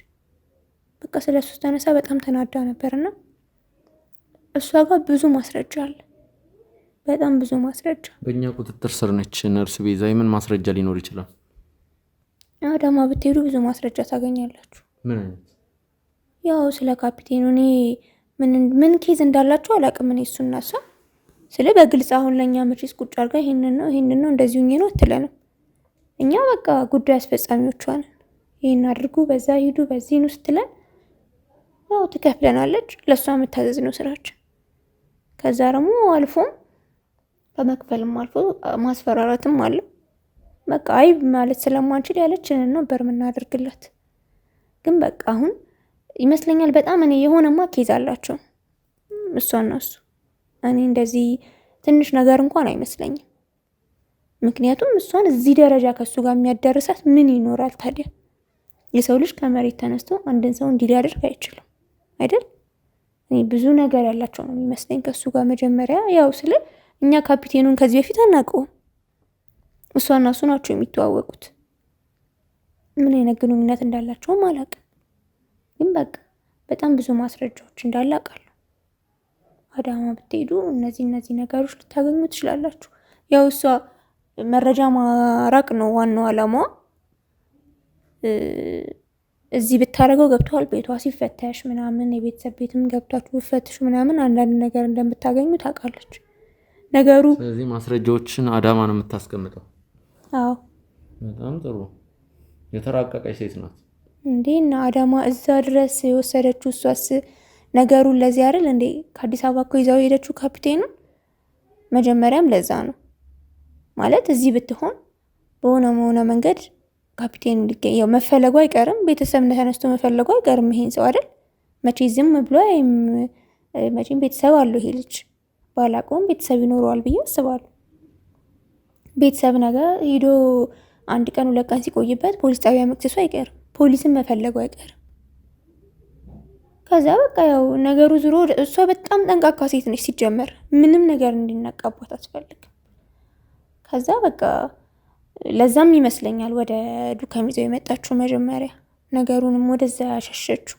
በቃ ስለሱ ተነሳ በጣም ተናዳ ነበርና እሷ ጋር ብዙ ማስረጃ አለ፣ በጣም ብዙ ማስረጃ። በእኛ ቁጥጥር ስር ነች ነርስ ቤዛ። የምን ማስረጃ ሊኖር ይችላል? አዳማ ብትሄዱ ብዙ ማስረጃ ታገኛላችሁ። ምን አይነት? ያው ስለ ካፒቴኑ እኔ ምን ኬዝ እንዳላችሁ አላውቅም። እኔ እሱና እሷ ስለ በግልጽ አሁን ለእኛ መቼስ ቁጭ አድርጋ ይሄንን ነው እንደዚሁ ነው አትለንም። እኛ በቃ ጉዳይ አስፈጻሚዎቿ ነን። ይሄን አድርጉ፣ በዛ ሂዱ፣ በዚህ ነው ስትለን ያው ትከፍለናለች። ለእሷ የምታዘዝ ነው ስራችን። ከዛ ደግሞ አልፎም ከመክፈልም አልፎ ማስፈራራትም አለ። በቃ አይ ማለት ስለማንችል ያለችንን ነበር የምናደርግላት። ግን በቃ አሁን ይመስለኛል በጣም እኔ የሆነማ ኬዝ አላቸው እሷና እሱ። እኔ እንደዚህ ትንሽ ነገር እንኳን አይመስለኝም። ምክንያቱም እሷን እዚህ ደረጃ ከሱ ጋር የሚያደርሳት ምን ይኖራል ታዲያ? የሰው ልጅ ከመሬት ተነስቶ አንድን ሰው እንዲህ ሊያደርግ አይችልም አይደል? እኔ ብዙ ነገር ያላቸው ነው የሚመስለኝ ከሱ ጋር። መጀመሪያ ያው ስለ እኛ ካፒቴኑን ከዚህ በፊት አናውቀውም። እሷና እሱ ናቸው የሚተዋወቁት። ምን አይነት ግንኙነት እንዳላቸውም አላውቅም። ግን በቃ በጣም ብዙ ማስረጃዎች እንዳለ አውቃለሁ። አዳማ ብትሄዱ እነዚህ ነገሮች ልታገኙ ትችላላችሁ። ያው እሷ መረጃ ማራቅ ነው ዋናው አላማዋ። እዚህ ብታደርገው ገብተዋል ቤቷ ሲፈተሽ ምናምን የቤተሰብ ቤትም ገብታችሁ ብፈትሹ ምናምን አንዳንድ ነገር እንደምታገኙ ታውቃለች ነገሩ። ስለዚህ ማስረጃዎችን አዳማ ነው የምታስቀምጠው? አዎ። በጣም ጥሩ። የተራቀቀች ሴት ናት እንዴ! እና አዳማ እዛ ድረስ የወሰደችው እሷስ ነገሩን ለዚህ አይደል እንዴ? ከአዲስ አበባ እኮ ይዛው ሄደችው ካፒቴኑን። መጀመሪያም ለዛ ነው ማለት እዚህ ብትሆን በሆነ መንገድ ካፒቴኑ ሊገኝ ያው መፈለጉ አይቀርም። ቤተሰብ ተነስቶ መፈለጉ አይቀርም። ይሄን ሰው አይደል መቼ ዝም ብሎ መቼም ቤተሰብ አለው ይሄ ልጅ። ባላውቀውም ቤተሰብ ይኖረዋል ብዬ አስባለሁ። ቤተሰብ ነገር ሄዶ አንድ ቀን 2 ቀን ሲቆይበት ፖሊስ ጣቢያ መክሰሱ አይቀርም። ፖሊስን መፈለጉ አይቀርም። ከዛ በቃ ያው ነገሩ ዙሮ እሷ በጣም ጠንቃቃ ሴት ነች ሲጀመር። ምንም ነገር እንዲነቃባት አትፈልግም። ከዛ በቃ ለዛም ይመስለኛል ወደ ዱካም ይዘው የመጣችው መጀመሪያ ነገሩንም ወደዛ ያሸሸችው።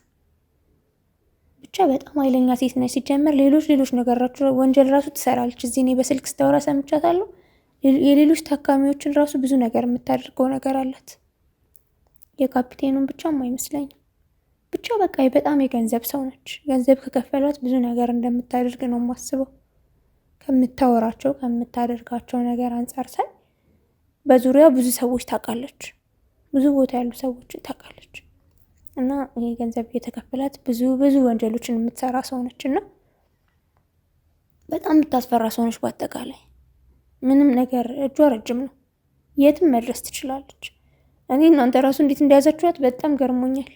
ብቻ በጣም ኃይለኛ ሴት ነች ሲጀመር። ሌሎች ነገራቸው ወንጀል ራሱ ትሰራለች። እዚህ እኔ በስልክ ስታወራ ሰምቻታለሁ። የሌሎች ታካሚዎችን ራሱ ብዙ ነገር የምታደርገው ነገር አላት። የካፒቴኑን ብቻም አይመስለኝም። ብቻ በቃ በጣም የገንዘብ ሰው ነች። ገንዘብ ከከፈሏት ብዙ ነገር እንደምታደርግ ነው የማስበው። ከምታወራቸው ከምታደርጋቸው ነገር አንጻር ሳይ በዙሪያው ብዙ ሰዎች ታውቃለች፣ ብዙ ቦታ ያሉ ሰዎችን ታውቃለች። እና ይሄ ገንዘብ እየተከፈላት ብዙ ወንጀሎችን የምትሰራ ሰው ነች እና በጣም የምታስፈራ ሰው ነች። በአጠቃላይ ምንም ነገር እጇ ረጅም ነው፣ የትም መድረስ ትችላለች። እኔ እናንተ ራሱ እንዴት እንደያዛችኋት በጣም ገርሞኛል።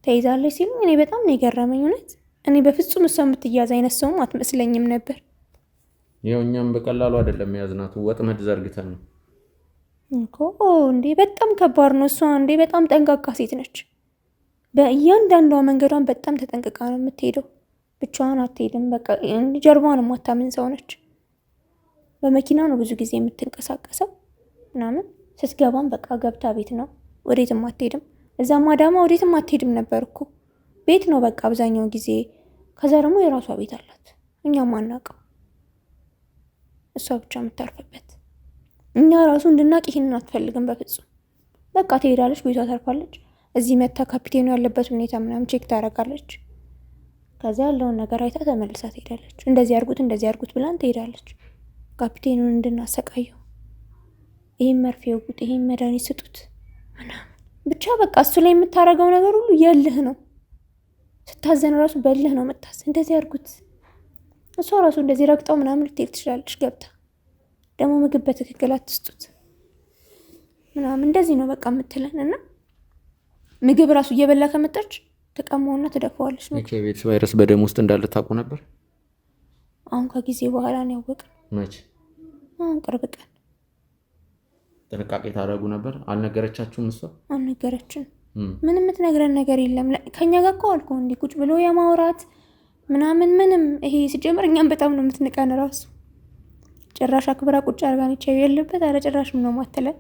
ተይዛለች ሲሉ እኔ በጣም ነው የገረመኝ እውነት። እኔ በፍጹም እሷ የምትያዝ አይነት ሰውም አትመስለኝም ነበር። ያው እኛም በቀላሉ አይደለም የያዝናት፣ ወጥመድ ዘርግተን ነው እኮ እንዴ። በጣም ከባድ ነው። እሷ እንዴ በጣም ጠንቃቃ ሴት ነች። በእያንዳንዷ መንገዷን በጣም ተጠንቅቃ ነው የምትሄደው። ብቻዋን አትሄድም። በቃ ጀርባዋን የማታምን ሰው ነች። በመኪና ነው ብዙ ጊዜ የምትንቀሳቀሰው ምናምን። ስትገባም በቃ ገብታ ቤት ነው፣ ወዴትም አትሄድም። እዛም አዳማ ወዴትም አትሄድም ነበር እኮ ቤት ነው በቃ አብዛኛው ጊዜ። ከዛ ደግሞ የራሷ ቤት አላት፣ እኛም አናውቀው፣ እሷ ብቻ የምታርፍበት። እኛ ራሱ እንድናቅ ይሄንን አትፈልግም በፍጹም። በቃ ትሄዳለች፣ ቤቷ ታርፋለች። እዚህ መታ ካፒቴኑ ያለበት ሁኔታ ምናምን ቼክ ታደርጋለች። ከዛ ያለውን ነገር አይታ ተመልሳ ትሄዳለች። እንደዚህ አርጉት ብላን ትሄዳለች። ካፒቴኑን እንድናሰቃየው፣ ይሄን መርፌ ውጉት፣ ይሄን መድኃኒት ስጡት ምናምን ብቻ በቃ እሱ ላይ የምታረገው ነገር ሁሉ የልህ ነው። ስታዘን ራሱ በልህ ነው የምታዝ። እንደዚህ አርጉት፣ እሷ ራሱ እንደዚህ ረግጠው ምናምን ልትሄድ ትችላለች ገብታ። ደግሞ ምግብ በትክክል አትስጡት ምናምን እንደዚህ ነው በቃ የምትለን። እና ምግብ ራሱ እየበላ ከመጣች ተቀማውና ትደፋዋለች። ኤችአይቪ ቫይረስ በደም ውስጥ እንዳለ ታውቁ ነበር? አሁን ከጊዜ በኋላ ነው ያወቅን። መቼ? አሁን ቅርብ ቀን። ጥንቃቄ ታደርጉ ነበር? አልነገረቻችሁም? እሷ አልነገረችን። ምንም የምትነግረን ነገር የለም። ከኛ ጋር እኮ አልኩ እንዲህ ቁጭ ብሎ የማውራት ምናምን ምንም። ይሄ ሲጀምር እኛም በጣም ነው የምትንቀን ራሱ። ጭራሽ አክብራ ቁጭ አርጋን ኤችአይቪ ያለበት አረ ጭራሽ ነው ማተለን።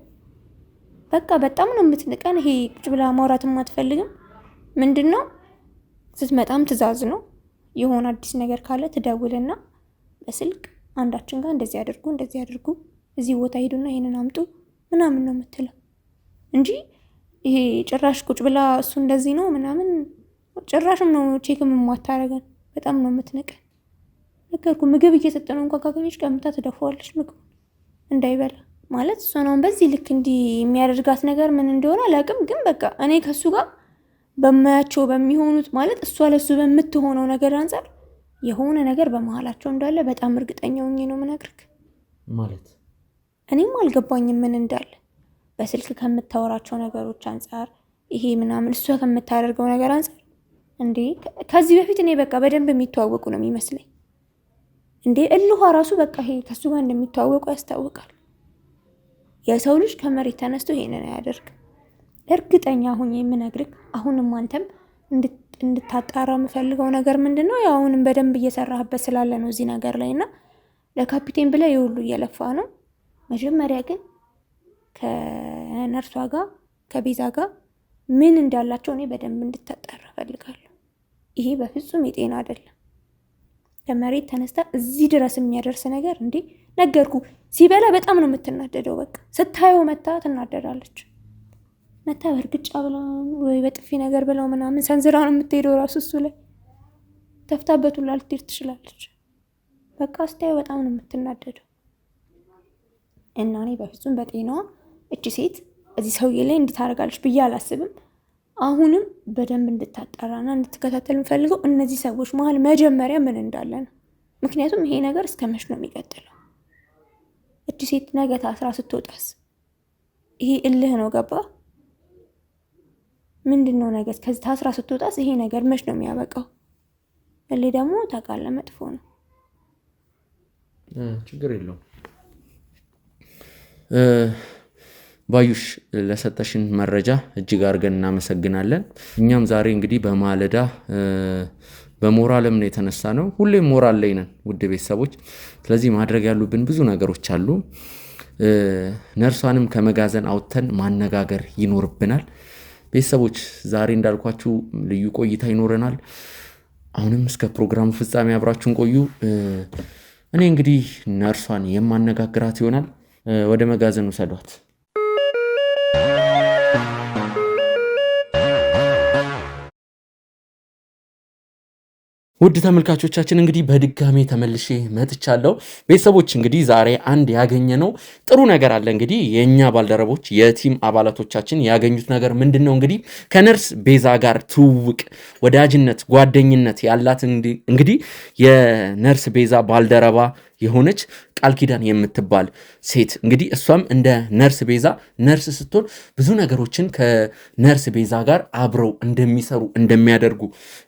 በቃ በጣም ነው የምትንቀን። ይሄ ቁጭ ብላ ማውራትም አትፈልግም። ምንድነው ስትመጣም ትእዛዝ ነው። የሆነ አዲስ ነገር ካለ ትደውልና በስልክ አንዳችን ጋር እንደዚህ አድርጉ፣ እዚህ ቦታ ሄዱና ይሄንን አምጡ ምናምን ነው የምትለው እንጂ ይሄ ጭራሽ ቁጭ ብላ እሱ እንደዚህ ነው ምናምን ጭራሽም ነው ቼክም የማታረገን። በጣም ነው የምትንቀን። ነገርኩ። ምግብ እየሰጠነው እንኳን ካገኘች ቀምታ ትደፋዋለች ምግቡ እንዳይበላ ማለት። እሷ ነው በዚህ ልክ እንዲህ የሚያደርጋት ነገር ምን እንደሆነ አላውቅም። ግን በቃ እኔ ከሱ ጋር በማያቸው በሚሆኑት ማለት እሷ ለሱ በምትሆነው ነገር አንፃር የሆነ ነገር በመሀላቸው እንዳለ በጣም እርግጠኛ ሆኜ ነው የምነግርህ። ማለት እኔም አልገባኝም ምን እንዳለ በስልክ ከምታወራቸው ነገሮች አንፃር ይሄ ምናምን እሷ ከምታደርገው ነገር አንፃር እንዴ ከዚህ በፊት እኔ በቃ በደንብ የሚተዋወቁ ነው የሚመስለኝ። እንዴ እልኋ ራሱ በቃ ይሄ ከሱ ጋር እንደሚተዋወቁ ያስታውቃል። የሰው ልጅ ከመሬት ተነስቶ ይሄንን አያደርግ። እርግጠኛ ሆኜ የምነግርህ አሁንም አንተም እንድታጣራ የምፈልገው ነገር ምንድነው፣ ያው አሁንም በደንብ እየሰራህበት ስላለ ነው እዚህ ነገር ላይ እና ለካፒቴን ብለህ የሁሉ እየለፋ ነው። መጀመሪያ ግን ከነርሷ ጋር ከቤዛ ጋር ምን እንዳላቸው እኔ በደንብ እንድታጣራ ፈልጋለሁ። ይሄ በፍጹም የጤና አይደለም። ከመሬት ተነስታ እዚህ ድረስ የሚያደርስ ነገር እንዴ ነገርኩ። ሲበላ በጣም ነው የምትናደደው። በቃ ስታየው መታ ትናደዳለች። መታ በእርግጫ ብለው ወይ በጥፊ ነገር ብለው ምናምን ሰንዝራ ነው የምትሄደው። ራሱ እሱ ላይ ተፍታበት ሁላ ልትሄድ ትችላለች። በቃ ስታየው በጣም ነው የምትናደደው። እና እኔ በፍጹም በጤናዋ እቺ ሴት እዚህ ሰውዬ ላይ እንድታረጋለች ብዬ አላስብም። አሁንም በደንብ እንድታጣራና እንድትከታተል የምፈልገው እነዚህ ሰዎች መሀል መጀመሪያ ምን እንዳለ ነው። ምክንያቱም ይሄ ነገር እስከ መች ነው የሚቀጥለው? እቺ ሴት ነገ ታስራ ስትወጣስ? ይሄ እልህ ነው ገባ? ምንድን ነው ነገ ከዚህ ታስራ ስትወጣስ ይሄ ነገር መች ነው የሚያበቃው? እልህ ደግሞ ታውቃለህ መጥፎ ነው። ችግር የለውም። ባዩሽ ለሰጠሽን መረጃ እጅግ አድርገን እናመሰግናለን። እኛም ዛሬ እንግዲህ በማለዳ በሞራልም ነው የተነሳ ነው። ሁሌም ሞራል ላይ ነን ውድ ቤተሰቦች። ስለዚህ ማድረግ ያሉብን ብዙ ነገሮች አሉ። ነርሷንም ከመጋዘን አውጥተን ማነጋገር ይኖርብናል። ቤተሰቦች ዛሬ እንዳልኳችሁ ልዩ ቆይታ ይኖረናል። አሁንም እስከ ፕሮግራሙ ፍጻሜ አብራችሁን ቆዩ። እኔ እንግዲህ ነርሷን የማነጋግራት ይሆናል። ወደ መጋዘን ውሰዷት። ውድ ተመልካቾቻችን እንግዲህ በድጋሚ ተመልሼ መጥቻለሁ። ቤተሰቦች እንግዲህ ዛሬ አንድ ያገኘነው ጥሩ ነገር አለ። እንግዲህ የኛ ባልደረቦች የቲም አባላቶቻችን ያገኙት ነገር ምንድነው? እንግዲህ ከነርስ ቤዛ ጋር ትውውቅ፣ ወዳጅነት፣ ጓደኝነት ያላት እንግዲህ የነርስ ቤዛ ባልደረባ የሆነች ቃል ኪዳን የምትባል ሴት እንግዲህ እሷም እንደ ነርስ ቤዛ ነርስ ስትሆን ብዙ ነገሮችን ከነርስ ቤዛ ጋር አብረው እንደሚሰሩ እንደሚያደርጉ፣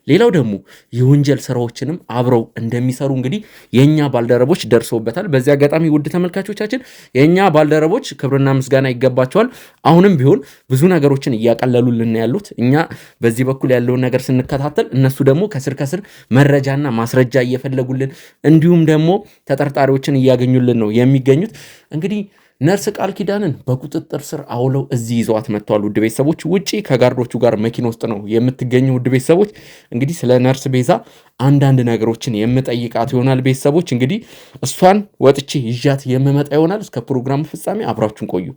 ሌላው ደግሞ የወንጀል ስራዎችንም አብረው እንደሚሰሩ እንግዲህ የኛ ባልደረቦች ደርሰውበታል። በዚህ አጋጣሚ ውድ ተመልካቾቻችን የኛ ባልደረቦች ክብርና ምስጋና ይገባቸዋል። አሁንም ቢሆን ብዙ ነገሮችን እያቀለሉልን ያሉት እኛ በዚህ በኩል ያለውን ነገር ስንከታተል፣ እነሱ ደግሞ ከስር ከስር መረጃና ማስረጃ እየፈለጉልን እንዲሁም ደግሞ ተጠርጣሪዎችን እያገኙልን ነው የሚገኙት። እንግዲህ ነርስ ቃል ኪዳንን በቁጥጥር ስር አውለው እዚህ ይዘዋት መጥተዋል። ውድ ቤተሰቦች ውጪ ከጋርዶቹ ጋር መኪና ውስጥ ነው የምትገኙ። ውድ ቤተሰቦች እንግዲህ ስለ ነርስ ቤዛ አንዳንድ ነገሮችን የምጠይቃት ይሆናል። ቤተሰቦች እንግዲህ እሷን ወጥቼ ይዣት የምመጣ ይሆናል። እስከ ፕሮግራሙ ፍጻሜ አብራችሁን ቆዩ።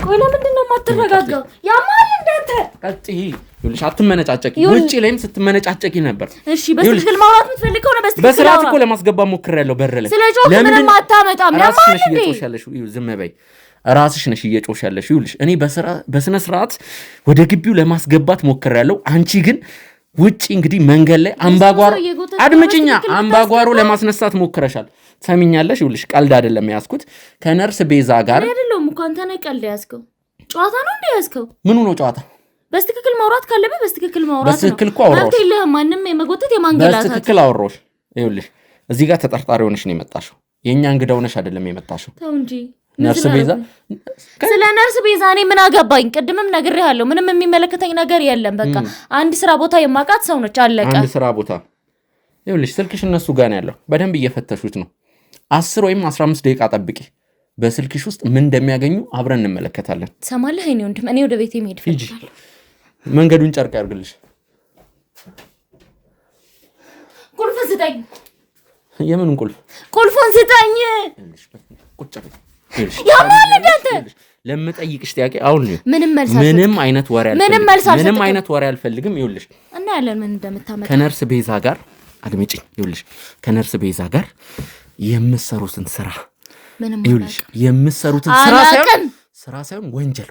ቆይ ለምንድን ነው የማትረጋጋው? ያማል እንዳንተ ቀጥይ ይኸውልሽ፣ አትመነጫጨቂ። ውጪ ላይም ስትመነጫጨቂ ነበር። እሺ በትክክል ማውራት የምትፈልገው ነው። በስርዓት እኮ ለማስገባት ሞክሬያለሁ። በር ላይ ስለ ጮክ ምንም አታመጣም። ራስሽ ነሽ እየጮሽ ያለሽው። ዝም በይ፣ ራስሽ ነሽ እየጮሽ ያለሽው። ይኸውልሽ እኔ በስነ ስርዓት ወደ ግቢው ለማስገባት ሞክሬያለሁ። አንቺ ግን ውጪ እንግዲህ መንገድ ላይ አምባጓሮ፣ አድምጪኛ፣ አምባጓሮ ለማስነሳት ሞክረሻል። ሰሚኛለሽ? ይኸውልሽ ቀልድ አይደለም ያዝኩት ከነርስ ቤዛ ጋር አይደለም እኮ አንተ ነህ ቀልድ ያዝከው። ጨዋታ ነው እንደ ያዝከው። ምኑ ነው ጨዋታ? በስትክክል ማውራት ካለበት በስትክክል ማውራት ነው። በስትክክል እኮ አወራሁሽ። አንተ የለህም ማንንም የመጎተት የማንገላታት። በስትክክል አወራሁሽ። ይኸውልሽ እዚህ ጋር ተጠርጣሪ ሆነሽ ነው የመጣሽው። የኛ እንግዳ ሆነሽ አይደለም የመጣሽው። ተው እንጂ ነርስ ቤዛ፣ ስለ ነርስ ቤዛ እኔ ምን አገባኝ? ቅድምም ነግሬሃለሁ፣ ምንም የሚመለከተኝ ነገር የለም። በቃ አንድ ስራ ቦታ የማውቃት ሰው ነች፣ አለቀ። አንድ ስራ ቦታ። ይኸውልሽ ስልክሽ እነሱ ጋር ነው ያለው። በደንብ እየፈተሹት ነው። 10 ወይም 15 ደቂቃ ጠብቂ። በስልክሽ ውስጥ ምን እንደሚያገኙ አብረን እንመለከታለን። ሰማለህ? እኔ ወንድም፣ እኔ ወደ ቤቴ መሄድ ፈልጋለሁ። መንገዱን ጨርቅ ያርግልሽ። ቁልፉን ስጠኝ። የምኑን ቁልፍ? ቁልፉን ስጠኝ። ቁጭ በይ። ያማል እንዳንተ ለምጠይቅሽ ጥያቄ አሁን ምንም አይነት ወሬ ምንም አይነት ወሬ አልፈልግም። ይኸውልሽ እና ያለን ምን እንደምታመጣ ከነርስ ቤዛ ጋር አድምጪኝ። ይኸውልሽ ከነርስ ቤዛ ጋር የምትሰሩትን ስራ ይኸውልሽ የምትሰሩትን ስራ ሳይሆን ወንጀል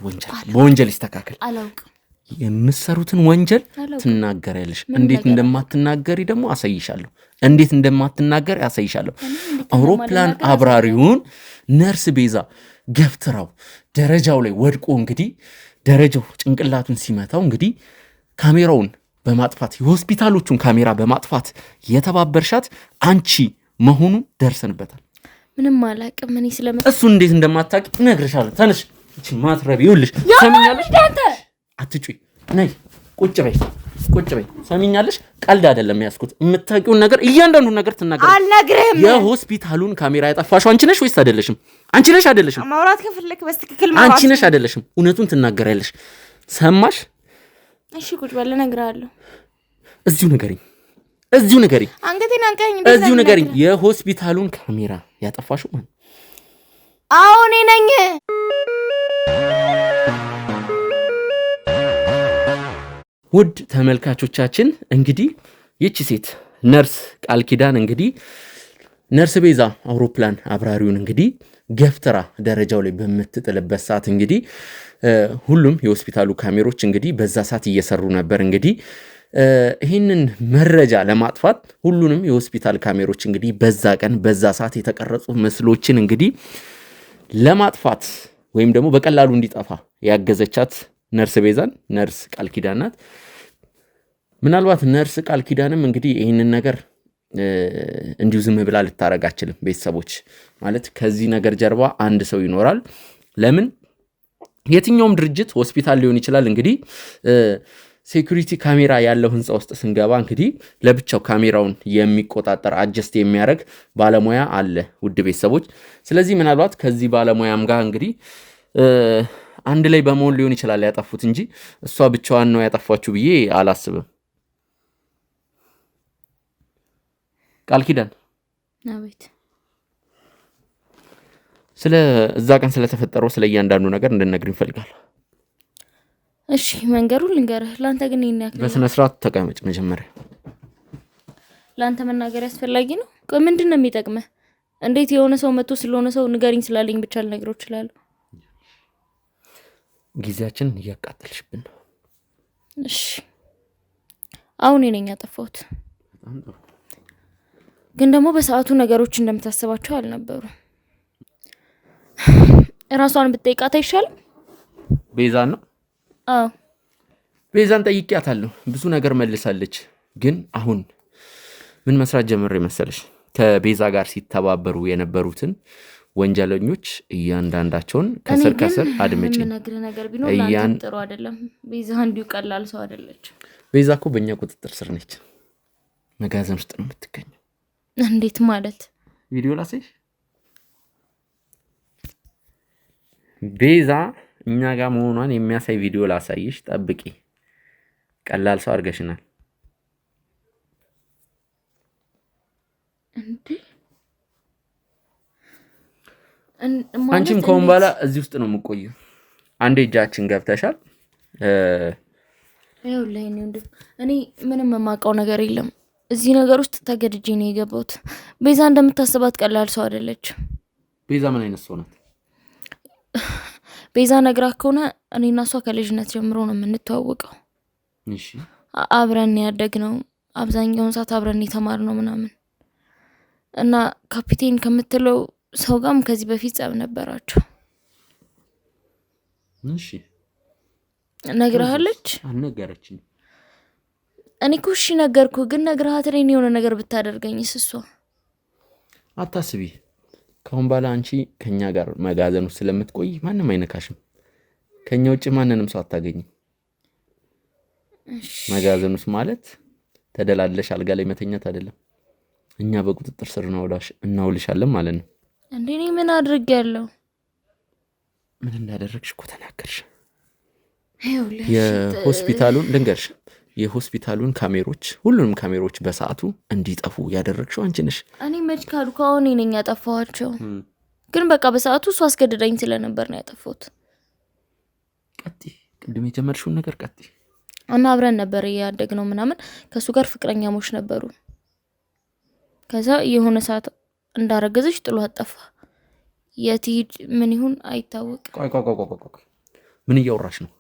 በወንጀል ይስተካከል። አላውቅም። የምትሰሩትን ወንጀል ትናገሪያለሽ። እንዴት እንደማትናገሪ ደግሞ አሳይሻለሁ። አውሮፕላን አብራሪውን ነርስ ቤዛ ገፍትራው ደረጃው ላይ ወድቆ እንግዲህ ደረጃው ጭንቅላቱን ሲመታው እንግዲህ ካሜራውን በማጥፋት የሆስፒታሎቹን ካሜራ በማጥፋት የተባበርሻት አንቺ መሆኑን ደርሰንበታል። ምንም አላውቅም። እኔ እሱ እንዴት እንደማታውቂ እነግርሻለሁ። ተነሽ። እቺ ማትረቢ ይኸውልሽ፣ ሰሚኛለሽ? አትጩይ። ነይ ቁጭ በይ። ሰሚኛለሽ? ቀልድ አይደለም ያስኩት። የምታውቂውን ነገር እያንዳንዱን ነገር ትናገር። አልነግርህም። የሆስፒታሉን ካሜራ ያጠፋሽው አንቺ ነሽ ወይስ አይደለሽም? አንቺ ነሽ አይደለሽም? ማውራት ከፈለክ በስትክክል ማውራት። አንቺ ነሽ አይደለሽም? እውነቱን ትናገሪያለሽ። ሰማሽ? እሺ ቁጭ በል፣ እነግርሃለሁ። እዚሁ ንገሪኝ። አንገቴን አንቀኝ። እዚሁ ንገሪኝ። የሆስፒታሉን ካሜራ ያጠፋሽው ማን? አዎ እኔ ነኝ። ውድ ተመልካቾቻችን እንግዲህ ይቺ ሴት ነርስ ቃል ኪዳን እንግዲህ ነርስ ቤዛ አውሮፕላን አብራሪውን እንግዲህ ገፍትራ ደረጃው ላይ በምትጥልበት ሰዓት እንግዲህ ሁሉም የሆስፒታሉ ካሜሮች እንግዲህ በዛ ሰዓት እየሰሩ ነበር። እንግዲህ ይህንን መረጃ ለማጥፋት ሁሉንም የሆስፒታል ካሜሮች እንግዲህ በዛ ቀን በዛ ሰዓት የተቀረጹ ምስሎችን እንግዲህ ለማጥፋት ወይም ደግሞ በቀላሉ እንዲጠፋ ያገዘቻት ነርስ ቤዛን ነርስ ቃል ኪዳን ናት። ምናልባት ነርስ ቃል ኪዳንም እንግዲህ ይህንን ነገር እንዲሁ ዝም ብላ ልታረግ አትችልም። ቤተሰቦች ማለት ከዚህ ነገር ጀርባ አንድ ሰው ይኖራል። ለምን የትኛውም ድርጅት ሆስፒታል ሊሆን ይችላል። እንግዲህ ሴኩሪቲ ካሜራ ያለው ህንፃ ውስጥ ስንገባ እንግዲህ ለብቻው ካሜራውን የሚቆጣጠር አጀስት የሚያደርግ ባለሙያ አለ ውድ ቤተሰቦች። ስለዚህ ምናልባት ከዚህ ባለሙያም ጋር እንግዲህ አንድ ላይ በመሆን ሊሆን ይችላል ያጠፉት እንጂ እሷ ብቻዋን ነው ያጠፋችሁ ብዬ አላስብም። ቃል ኪዳን አቤት። ስለ እዛ ቀን ስለተፈጠረው ስለ እያንዳንዱ ነገር እንድነግር እንፈልጋለሁ። እሺ መንገሩን ልንገርህ። ላንተ ግን ይሄን ያክል በስነ ስርዓት ተቀመጭ። መጀመሪያ ላንተ መናገር ያስፈልጊ ነው? ቆይ ምንድነው የሚጠቅመህ? እንዴት የሆነ ሰው መጥቶ ስለሆነ ሰው ንገሪኝ ስላለኝ ብቻ ልነግረው እችላለሁ? ጊዜያችን እያቃጠልሽብን ነው። እሺ አሁን እኔን ያጠፋሁት ግን ደግሞ በሰዓቱ ነገሮች እንደምታስባቸው አልነበሩ። ራሷን ብትጠይቃት አይሻልም? ቤዛን ነው? አዎ ቤዛን ጠይቂያታለሁ። ብዙ ነገር መልሳለች። ግን አሁን ምን መስራት ጀምሬ መሰለሽ? ከቤዛ ጋር ሲተባበሩ የነበሩትን ወንጀለኞች እያንዳንዳቸውን ከስር ከስር አድምጪ። ነገር ነገር ቢኖር ላንተ ጥሩ አይደለም። ቤዛ እንዲሁ ቀላል ሰው አይደለች። ቤዛ እኮ በእኛ ቁጥጥር ስር ነች። መጋዘን ውስጥ ነው የምትገኘው። እንዴት ማለት? ቪዲዮ ላሳይሽ። ቤዛ እኛ ጋር መሆኗን የሚያሳይ ቪዲዮ ላሳይሽ። ጠብቂ። ቀላል ሰው አድርገሽናል። እንዴ አንቺም ከሆነ በኋላ እዚህ ውስጥ ነው የምቆየው። አንዴ እጃችን ገብተሻል። ይኸውልህ እኔ ምንም የማውቀው ነገር የለም። እዚህ ነገር ውስጥ ተገድጄ ነው የገባሁት። ቤዛ እንደምታስባት ቀላል ሰው አይደለች። ቤዛ ምን አይነት ሰው ናት? ቤዛ ነግራ ከሆነ እኔና እሷ ከልጅነት ጀምሮ ነው የምንተዋወቀው። እሺ አብረን ያደግነው፣ አብዛኛውን ሰዓት አብረን የተማርነው ምናምን እና ካፒቴን ከምትለው ሰው ጋርም ከዚህ በፊት ጸብ ነበራቸው። እሺ ነግራለች? አልነገረችኝ። እኔ እኮ እሺ ነገርኩ፣ ግን ነግራት እኔ የሆነ ነገር ብታደርገኝስ? እሷ አታስቢ። ከአሁን በኋላ አንቺ ከኛ ጋር መጋዘን ውስጥ ስለምትቆይ ማንም አይነካሽም። ከኛ ውጭ ማንንም ሰው አታገኝም። መጋዘን ውስጥ ማለት ተደላለሽ አልጋ ላይ መተኛት አይደለም። እኛ በቁጥጥር ስር እናውልሻለን ማለት ነው። እንዴ እኔ ምን አድርጌያለሁ? ምን እንዳደረግሽ እኮ ተናገርሽ። የሆስፒታሉን ልንገርሽ፣ የሆስፒታሉን ካሜሮች፣ ሁሉንም ካሜሮች በሰዓቱ እንዲጠፉ ያደረግሽው አንቺ ነሽ። እኔ መች ካሉ ከአሁን ነኝ ያጠፋኋቸው። ግን በቃ በሰዓቱ እሱ አስገድዳኝ ስለነበር ነው ያጠፋሁት። ቀጥይ፣ ቅድም የጀመርሽውን ነገር ቀጥይ። እና አብረን ነበር ያደግነው ምናምን፣ ከሱ ጋር ፍቅረኛሞች ነበሩ። ከዛ የሆነ ሰዓት እንዳረገዘች ጥሎ አጠፋ። የት ሂድ ምን ይሁን አይታወቅም። ቆይ ምን እያወራሽ ነው?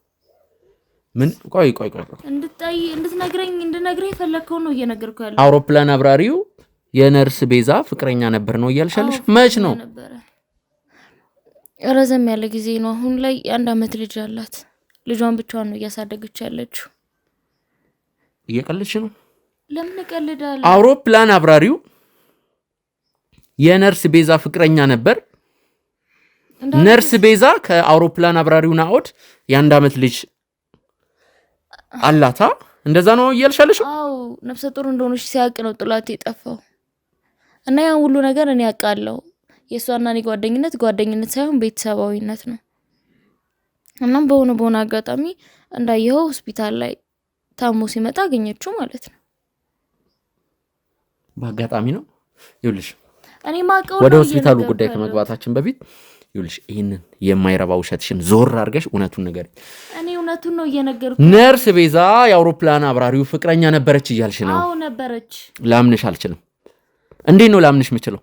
ምን ቆይ እንድነግረኝ የፈለግከው ነው እየነገርኩ ያለው። አውሮፕላን አብራሪው የነርስ ቤዛ ፍቅረኛ ነበር ነው እያልሻለሽ? መች ነው? ረዘም ያለ ጊዜ ነው። አሁን ላይ የ1 ዓመት ልጅ አላት። ልጇን ብቻዋን ነው እያሳደገች ያለችው። እየቀለድሽ ነው? ለምን እቀልዳለሁ? አውሮፕላን አብራሪው የነርስ ቤዛ ፍቅረኛ ነበር። ነርስ ቤዛ ከአውሮፕላን አብራሪው ናኦድ የ1 ዓመት ልጅ አላታ። እንደዛ ነው እያልሻለሽ? አዎ ነፍሰ ጡር እንደሆነች ሲያውቅ ነው ጥላት የጠፋው። እና ያን ሁሉ ነገር እኔ ያውቃለሁ። የእሷና እኔ ጓደኝነት ሳይሆን ቤተሰባዊነት ነው። እናም በሆነ አጋጣሚ እንዳየኸው ሆስፒታል ላይ ታሞ ሲመጣ አገኘችው ማለት ነው። በአጋጣሚ ነው? ይኸውልሽ እኔ ማቀው ወደ ሆስፒታሉ ጉዳይ ከመግባታችን በፊት ይኸውልሽ ይሄንን የማይረባ ውሸትሽን ዞር አድርገሽ እውነቱን ነገር። እኔ እውነቱን ነው እየነገርኩ። ነርስ ቤዛ የአውሮፕላን አብራሪው ፍቅረኛ ነበረች እያልሽ ነው? አዎ ነበረች። ላምንሽ አልችልም። እንዴት ነው ላምንሽ የምችለው?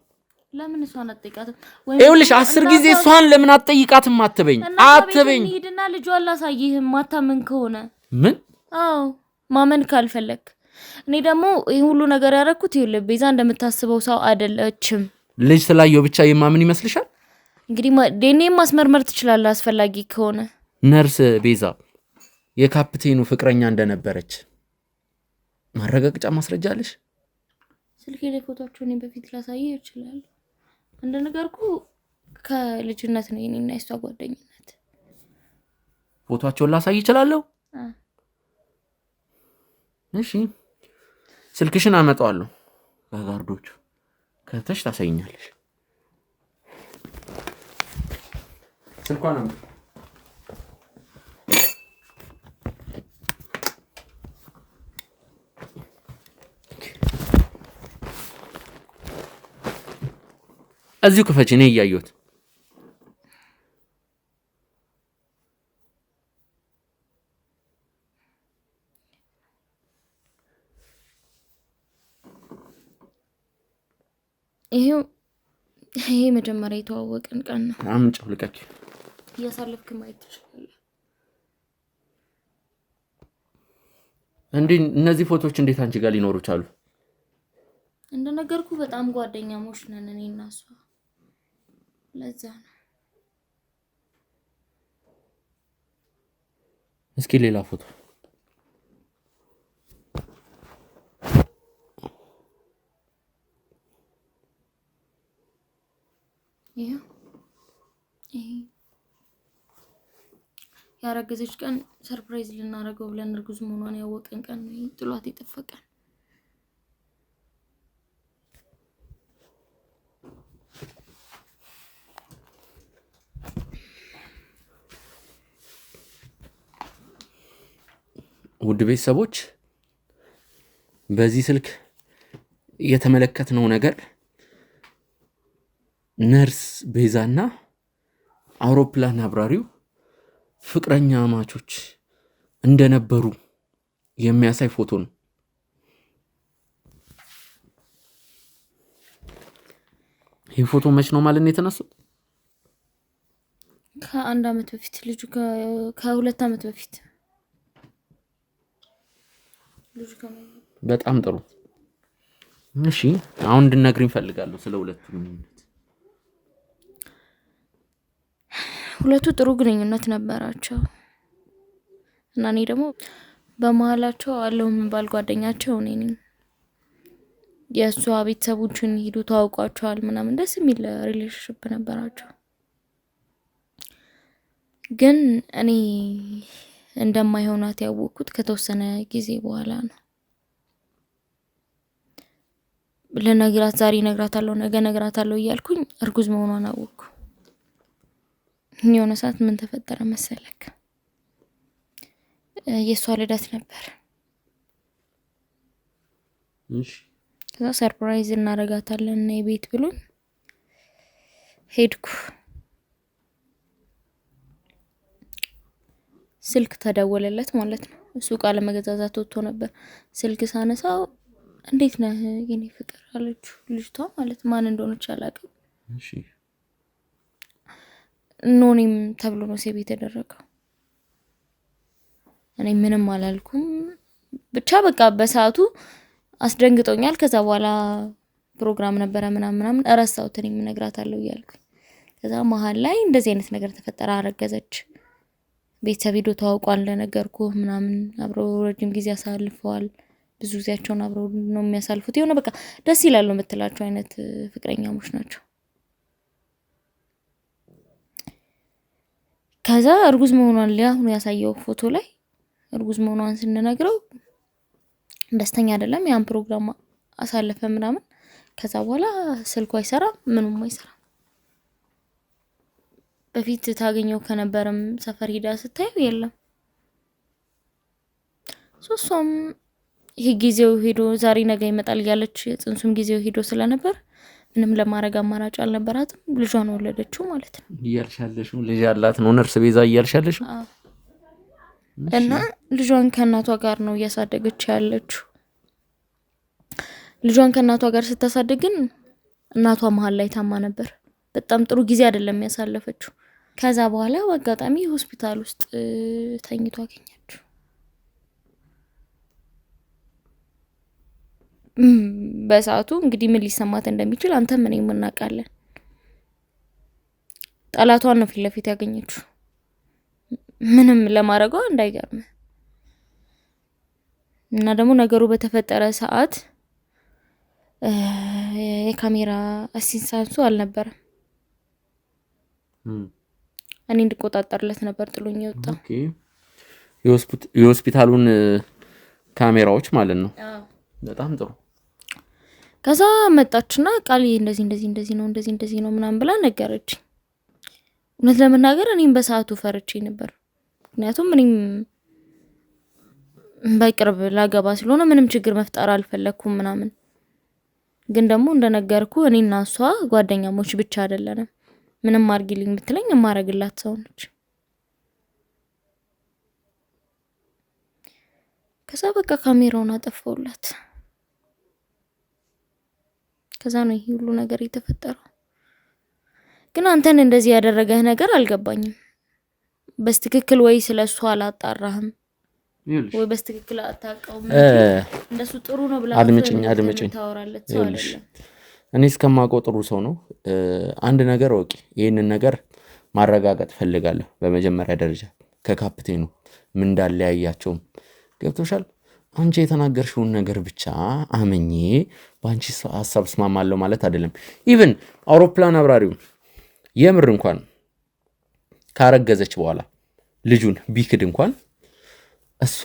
ለምን እሷን አትጠይቃትም? ይኸውልሽ 10 ጊዜ እሷን ለምን አትጠይቃትም አትበኝ። ሂድና ልጇን ላሳይህም ማታምን ከሆነ ምን? አዎ ማመን ካልፈለክ። እኔ ደግሞ ይሄን ሁሉ ነገር ያደረኩት ይኸውልህ ቤዛ እንደምታስበው ሰው አይደለችም። ልጅ ስላየው ብቻ የማምን ይመስልሻል? እንግዲህ ዴኔም ማስመርመር ትችላለህ አስፈላጊ ከሆነ። ነርስ ቤዛ የካፕቴኑ ፍቅረኛ እንደነበረች ማረጋገጫ ማስረጃ አለሽ? ስልኬ ላይ ፎቶዎቹን በፊት ላሳየህ ይችላል። እንደነገርኩ ከልጅነት ነው የኔና የሷ ጓደኝነት። ፎቶአቸውን ላሳይ ይችላልው? እሺ ስልክሽን አመጣዋለሁ። በጋርዶቹ ከተሽ ታሳይኛለሽ። ስልኳን አምጥ። እዚሁ ክፈች፣ እኔ እያየሁት። ይሄ መጀመሪያ የተዋወቅን ቀን ነው። አምጪው ልቀቂ። እያሳለፍክ ማየት ትችላለህ። እንዴ እነዚህ ፎቶዎች እንዴት አንቺ ጋር ሊኖሩ ቻሉ? እንደነገርኩ በጣም ጓደኛሞች ነን እኔ እና እሷ። ለዛ ነው። እስኪ ሌላ ፎቶ ይሄ ያረገዘች ቀን ሰርፕራይዝ ልናደርገው ብለን እርጉዝ መሆኗን ያወቅን ቀን ነው። ጥሏት የጠፋ ቀን። ውድ ቤተሰቦች በዚህ ስልክ የተመለከትነው ነገር ነርስ ቤዛና አውሮፕላን አብራሪው ፍቅረኛ ማቾች እንደነበሩ የሚያሳይ ፎቶ ነው። ይህ ፎቶ መች ነው ማለት ነው የተነሳው? ከ1 አመት በፊት ልጁ ከ2 አመት በፊት ልጁ በጣም ጥሩ። እሺ አሁን እንድነግሪኝ ፈልጋለሁ ስለ ሁለቱ ግንኙነት። ሁለቱ ጥሩ ግንኙነት ነበራቸው እና እኔ ደግሞ በመሃላቸው አለው የምባል ጓደኛቸው እኔ ነኝ። የእሷ ቤተሰቦችን ሄዱ ተዋውቋቸዋል ምናምን ደስ የሚል ሪሌሽንሽፕ ነበራቸው። ግን እኔ እንደማይሆናት ያወቅኩት ከተወሰነ ጊዜ በኋላ ነው። ለነግራት ዛሬ ነግራታለሁ ነገ ነግራታለሁ እያልኩኝ እርጉዝ መሆኗን አወቅኩ። የሆነ ሰዓት ምን ተፈጠረ መሰለክ? የሷ ልደት ነበር። እሺ ከዛ ሰርፕራይዝ እናረጋታለን ነይ ቤት ብሎኝ ሄድኩ። ስልክ ተደወለለት ማለት ነው። እሱ ቃል መገዛዛት ወጥቶ ነበር። ስልክ ሳነሳው እንዴት ነህ የኔ ፍቅር አለችው ልጅቷ ማለት ማን እንደሆነች አላውቅም። እሺ ኖኒም ተብሎ ነው ሴት የተደረገው። እኔ ምንም አላልኩም። ብቻ በቃ በሰዓቱ አስደንግጦኛል። ከዛ በኋላ ፕሮግራም ነበረ ምናምን እረሳሁት እኔ እነግራታለሁ እያልኩኝ። ከዛ መሃል ላይ እንደዚህ አይነት ነገር ተፈጠረ። አረገዘች። ቤተሰብ ሄዶ ተዋውቋል እንደነገርኩ ምናምን አብረው ረጅም ጊዜ አሳልፈዋል። ብዙ ጊዜያቸውን አብረው ነው የሚያሳልፉት። የሆነ በቃ ደስ ይላሉ የምትላቸው አይነት ፍቅረኛሞች ናቸው። ከዛ እርጉዝ መሆኗን ሊያሁን ያሳየው ፎቶ ላይ እርጉዝ መሆኗን ስንነግረው ደስተኛ አይደለም። ያን ፕሮግራም አሳለፈ ምናምን። ከዛ በኋላ ስልኩ አይሰራም ምንም አይሰራም። በፊት ታገኘው ከነበረም ሰፈር ሄዳ ስታየው የለም። ሶስቱም ይሄ ጊዜው ሄዶ ዛሬ ነገ ይመጣል ያለች ጽንሱም ጊዜው ሄዶ ስለነበር ምንም ለማድረግ አማራጭ አልነበራትም። ልጇን ወለደችው ማለት ነው። እያልሻለሽው ልጅ ያላት ነው ነርስ ቤዛ እያልሻለሽው? እና ልጇን ከእናቷ ጋር ነው እያሳደገች ያለችው። ልጇን ከእናቷ ጋር ስታሳድግ ግን እናቷ መሃል ላይ ታማ ነበር። በጣም ጥሩ ጊዜ አይደለም ያሳለፈችው። ከዛ በኋላ በአጋጣሚ ሆስፒታል ውስጥ ተኝቶ አገኘችው። በሰዓቱ እንግዲህ ምን ሊሰማት እንደሚችል አንተ ምን እናውቃለን። ጠላቷን ነው ፊት ለፊት ያገኘችው። ምንም ለማድረጓ እንዳይገርም እና ደግሞ ነገሩ በተፈጠረ ሰዓት የካሜራ አሲስታንሱ አልነበረም። እኔ እንድቆጣጠርለት ነበር ጥሎኝ የወጣው። ኦኬ የሆስፒታሉን ካሜራዎች ማለት ነው። በጣም ጥሩ። ከዛ መጣችና ቃል እንደዚህ ነው ምናምን ብላ ነገረች። እውነት ለመናገር እኔም በሰዓቱ ፈርቼ ነበር። ምክንያቱም እኔም በቅርብ ላገባ ስለሆነ ምንም ችግር መፍጠር አልፈለኩም ምናምን። ግን ደግሞ እንደነገርኩ እኔና እሷ ጓደኛሞች ብቻ አይደለንም። ምንም አርጊልኝ ብትለኝ የማረግላት ሰው ነች። ከዛ በቃ ካሜራውን አጠፋውላት። ከዛ ነው ይሄ ሁሉ ነገር የተፈጠረው። ግን አንተን እንደዚህ ያደረገህ ነገር አልገባኝም። በስትክክል ወይ ስለሱ አላጣራህም ወይ በስትክክል አታውቀውም። እንደሱ ጥሩ ነው ብላ አድምጪኝ ታወራለት ሰው አይደለም። እኔ እስከማውቀው ጥሩ ሰው ነው። አንድ ነገር ወቂ፣ ይሄንን ነገር ማረጋገጥ ፈልጋለሁ። በመጀመሪያ ደረጃ ከካፕቴኑ ምን እንዳለያያቸው ገብቶሻል። አንቺ የተናገርሽውን ነገር ብቻ አመኜ በአንቺ ሐሳብ እስማማለሁ ማለት አይደለም። ኢቭን አውሮፕላን አብራሪው የምር እንኳን ካረገዘች በኋላ ልጁን ቢክድ እንኳን እሷ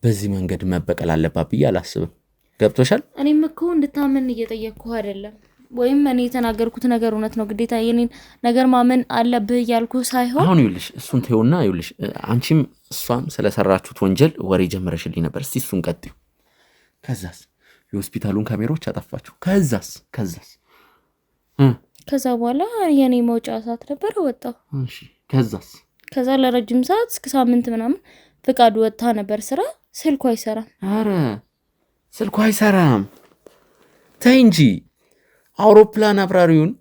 በዚህ መንገድ መበቀል አለባት ብዬ አላስብም። ገብቶሻል። እኔም እኮ እንድታምን እየጠየቅኩህ አይደለም፣ ወይም እኔ የተናገርኩት ነገር እውነት ነው ግዴታ የኔን ነገር ማመን አለብህ እያልኩህ ሳይሆን አሁን ይኸውልሽ እሱን ተይውና ይኸውልሽ አንቺም እሷም ስለሰራችሁት ወንጀል ወሬ ጀመረሽልኝ ነበር። እስቲ እሱን ቀጥዩ። ከዛስ የሆስፒታሉን ካሜራዎች አጠፋችሁ። ከዛ በኋላ የኔ መውጫ ሰዓት ነበር ወጣው። እሺ ከዛ ለረጅም ሰዓት እስከ ሳምንት ምናምን ፍቃዱ ወጣ ነበር ስራ። ስልኩ አይሰራም። አረ ስልኩ አይሰራም ተይ እንጂ። አውሮፕላን አብራሪውን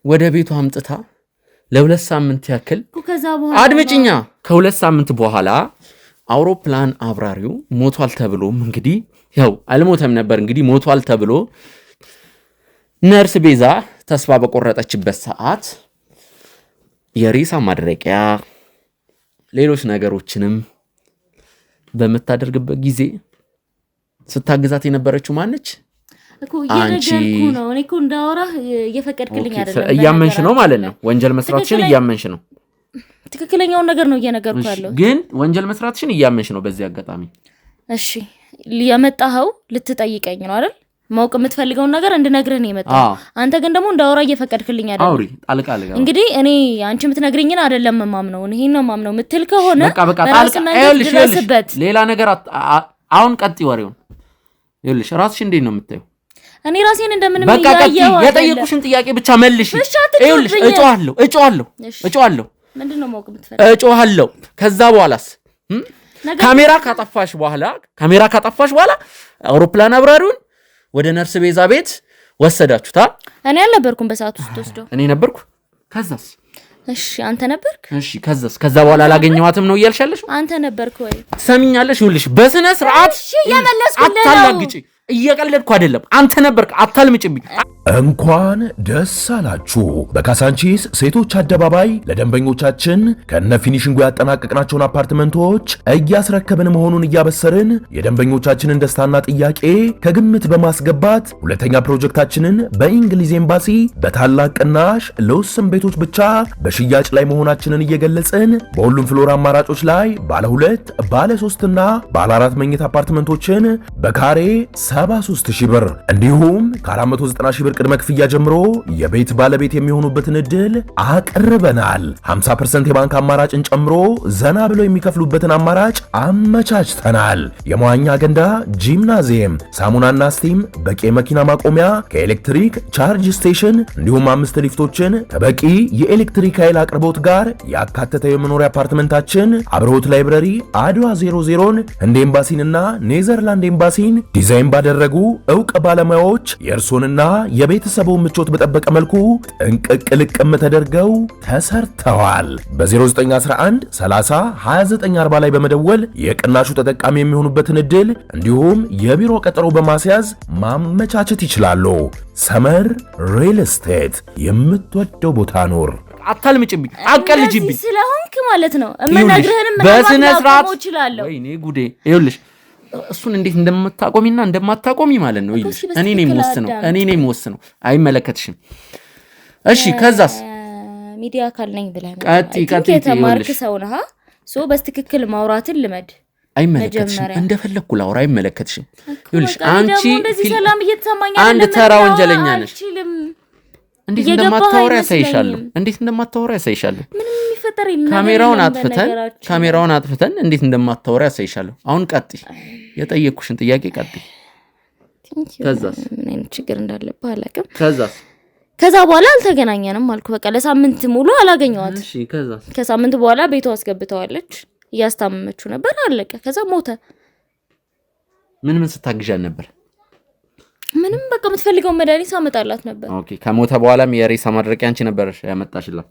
ወደ ቤቱ አምጥታ ለ2 ሳምንት ያክል አድምጪኛ፣ ከ2 ሳምንት በኋላ አውሮፕላን አብራሪው ሞቷል ተብሎም እንግዲህ ያው አልሞተም ነበር እንግዲህ ሞቷል ተብሎ ነርስ ቤዛ ተስፋ በቆረጠችበት ሰዓት የሬሳ ማድረቂያ ሌሎች ነገሮችንም በመታደርግበት ጊዜ ስታግዛት የነበረችው ማነች? እኮ እየነገርኩ ነው። እኔ እኮ እንዳወራህ እየፈቀድክልኝ አይደለም። እያመንሽ ነው ማለት ነው። ወንጀል መስራትሽን እያመንሽ ነው። ትክክለኛውን ነገር ነው እየነገርኩ ያለው። ግን ወንጀል መስራትሽን እያመንሽ ነው በዚህ አጋጣሚ። እሺ የመጣኸው ልትጠይቀኝ ነው አይደል? ማወቅ የምትፈልገውን ነገር እንድነግርህ ነው የመጣው። አንተ ግን ደግሞ እንዳወራ እየፈቀድክልኝ አይደለም። አውሪ ጣልቃ ልገባ። እንግዲህ እኔ አንቺ የምትነግሪኝን አይደለም ማምነው፣ ይሄን ነው ማምነው የምትል ከሆነ በቃ ጣልቃ። ሌላ ነገር አሁን ቀጥይ ወሬውን። ይኸውልሽ ራስሽ እንዴት ነው የምታየው? እኔ ራሴን እንደምንም በቃ ቀጥይ። የጠየቁሽን ጥያቄ ብቻ መልሽ። ይኸውልሽ እጮሃለሁ። ምንድነው ማወቅ የምትፈልጊው? እጮሃለሁ። ከዛ በኋላስ ካሜራ ካጠፋሽ በኋላ አውሮፕላን አብራሪውን ወደ ነርስ ቤዛ ቤት ወሰዳችሁታ? እኔ አልነበርኩም በሰዓቱ ስትወስደው። እኔ ነበርኩ። ከዛስ? እሺ አንተ ነበርክ? እሺ ከዛስ? ከዛ በኋላ አላገኘኋትም ነው እያልሻለሽ? አንተ ነበርክ ወይ? ሰሚኛለሽ? ይኸውልሽ በስነ ስርዓት አታላግጪ። እየቀለድኩ አይደለም። አንተ ነበርክ። አታልምጭብኝ። እንኳን ደስ አላችሁ! በካሳንቺስ ሴቶች አደባባይ ለደንበኞቻችን ከነ ፊኒሽንጉ ያጠናቀቅናቸውን አፓርትመንቶች እያስረከብን መሆኑን እያበሰርን የደንበኞቻችንን ደስታና ጥያቄ ከግምት በማስገባት ሁለተኛ ፕሮጀክታችንን በእንግሊዝ ኤምባሲ በታላቅ ቅናሽ ለውስን ቤቶች ብቻ በሽያጭ ላይ መሆናችንን እየገለጽን በሁሉም ፍሎር አማራጮች ላይ ባለ 2፣ ባለ 3 እና ባለ 4 መኝታ አፓርትመንቶችን በካሬ 73000 ብር እንዲሁም ከ490 ሺህ ብር ቅድመ ክፍያ ጀምሮ የቤት ባለቤት የሚሆኑበትን እድል አቅርበናል። 50% የባንክ አማራጭን ጨምሮ ዘና ብለው የሚከፍሉበትን አማራጭ አመቻችተናል። የመዋኛ ገንዳ፣ ጂምናዚየም፣ ሳሙናና ስቲም፣ በቂ መኪና ማቆሚያ፣ ከኤሌክትሪክ ቻርጅ ስቴሽን እንዲሁም 5 ሊፍቶችን ከበቂ የኤሌክትሪክ ኃይል አቅርቦት ጋር ያካተተ የመኖሪያ አፓርትመንታችን አብርሆት ላይብረሪ አድዋ 00ን ህንድ ኤምባሲንና ኔዘርላንድ ኤምባሲን ዲዛይን ባደረጉ ዕውቅ ባለሙያዎች የእርሶንና የቤተሰቡን ምቾት በጠበቀ መልኩ ጥንቅቅ ልቅም ተደርገው ተሰርተዋል። በ0911 30 2940 ላይ በመደወል የቅናሹ ተጠቃሚ የሚሆኑበትን እድል እንዲሁም የቢሮ ቀጠሮ በማስያዝ ማመቻቸት ይችላሉ። ሰመር ሪል ስቴት፣ የምትወደው ቦታ ኑር። አታልምጭብኝ፣ አቀልጅብኝ ስለሆንክ ማለት ነው። እመናግርህንም በስነ ስርዓት ወይኔ ጉዴ። ይኸውልሽ እሱን እንዴት እንደምታቆሚና እንደማታቆሚ ማለት ነው። ይኸውልሽ እኔ ነኝ የምወስነው፣ አይመለከትሽም። እሺ ከዛስ? ሚዲያ ካል ነኝ ብለህ ቀጥይ። የተማርክ ሰው ነህ። በስትክክል ማውራትን ልመድ። አይመለከትሽም። እንደፈለኩ ላውራ፣ አይመለከትሽም። ይኸውልሽ አንቺ ሰላም እየተሰማኝ አንድ ተራ ወንጀለኛ ነሽ። እንዴት እንደማታወራ ያሳይሻለሁ። ካሜራውን አጥፍተን እንዴት እንደማታወራ ያሳይሻለሁ። አሁን ቀጥይ፣ የጠየቅኩሽን ጥያቄ ቀጥይ። ከዛስ? ምን አይነት ችግር እንዳለብህ አላውቅም። ከዛ በኋላ አልተገናኘንም አልኩ። በቃ ለሳምንት ሙሉ አላገኘዋት። እሺ ከዛስ? ከሳምንት በኋላ ቤቷ አስገብተዋለች። እያስታመመችው ነበር። አለቀ። ከዛ ሞተ። ምን ስታግዣን ነበር? ምንም በቃ የምትፈልገው መድኃኒት አመጣላት ነበር። ኦኬ ከሞተ በኋላም የሬሳ ማድረቂያ አንቺ ነበር ያመጣሽላት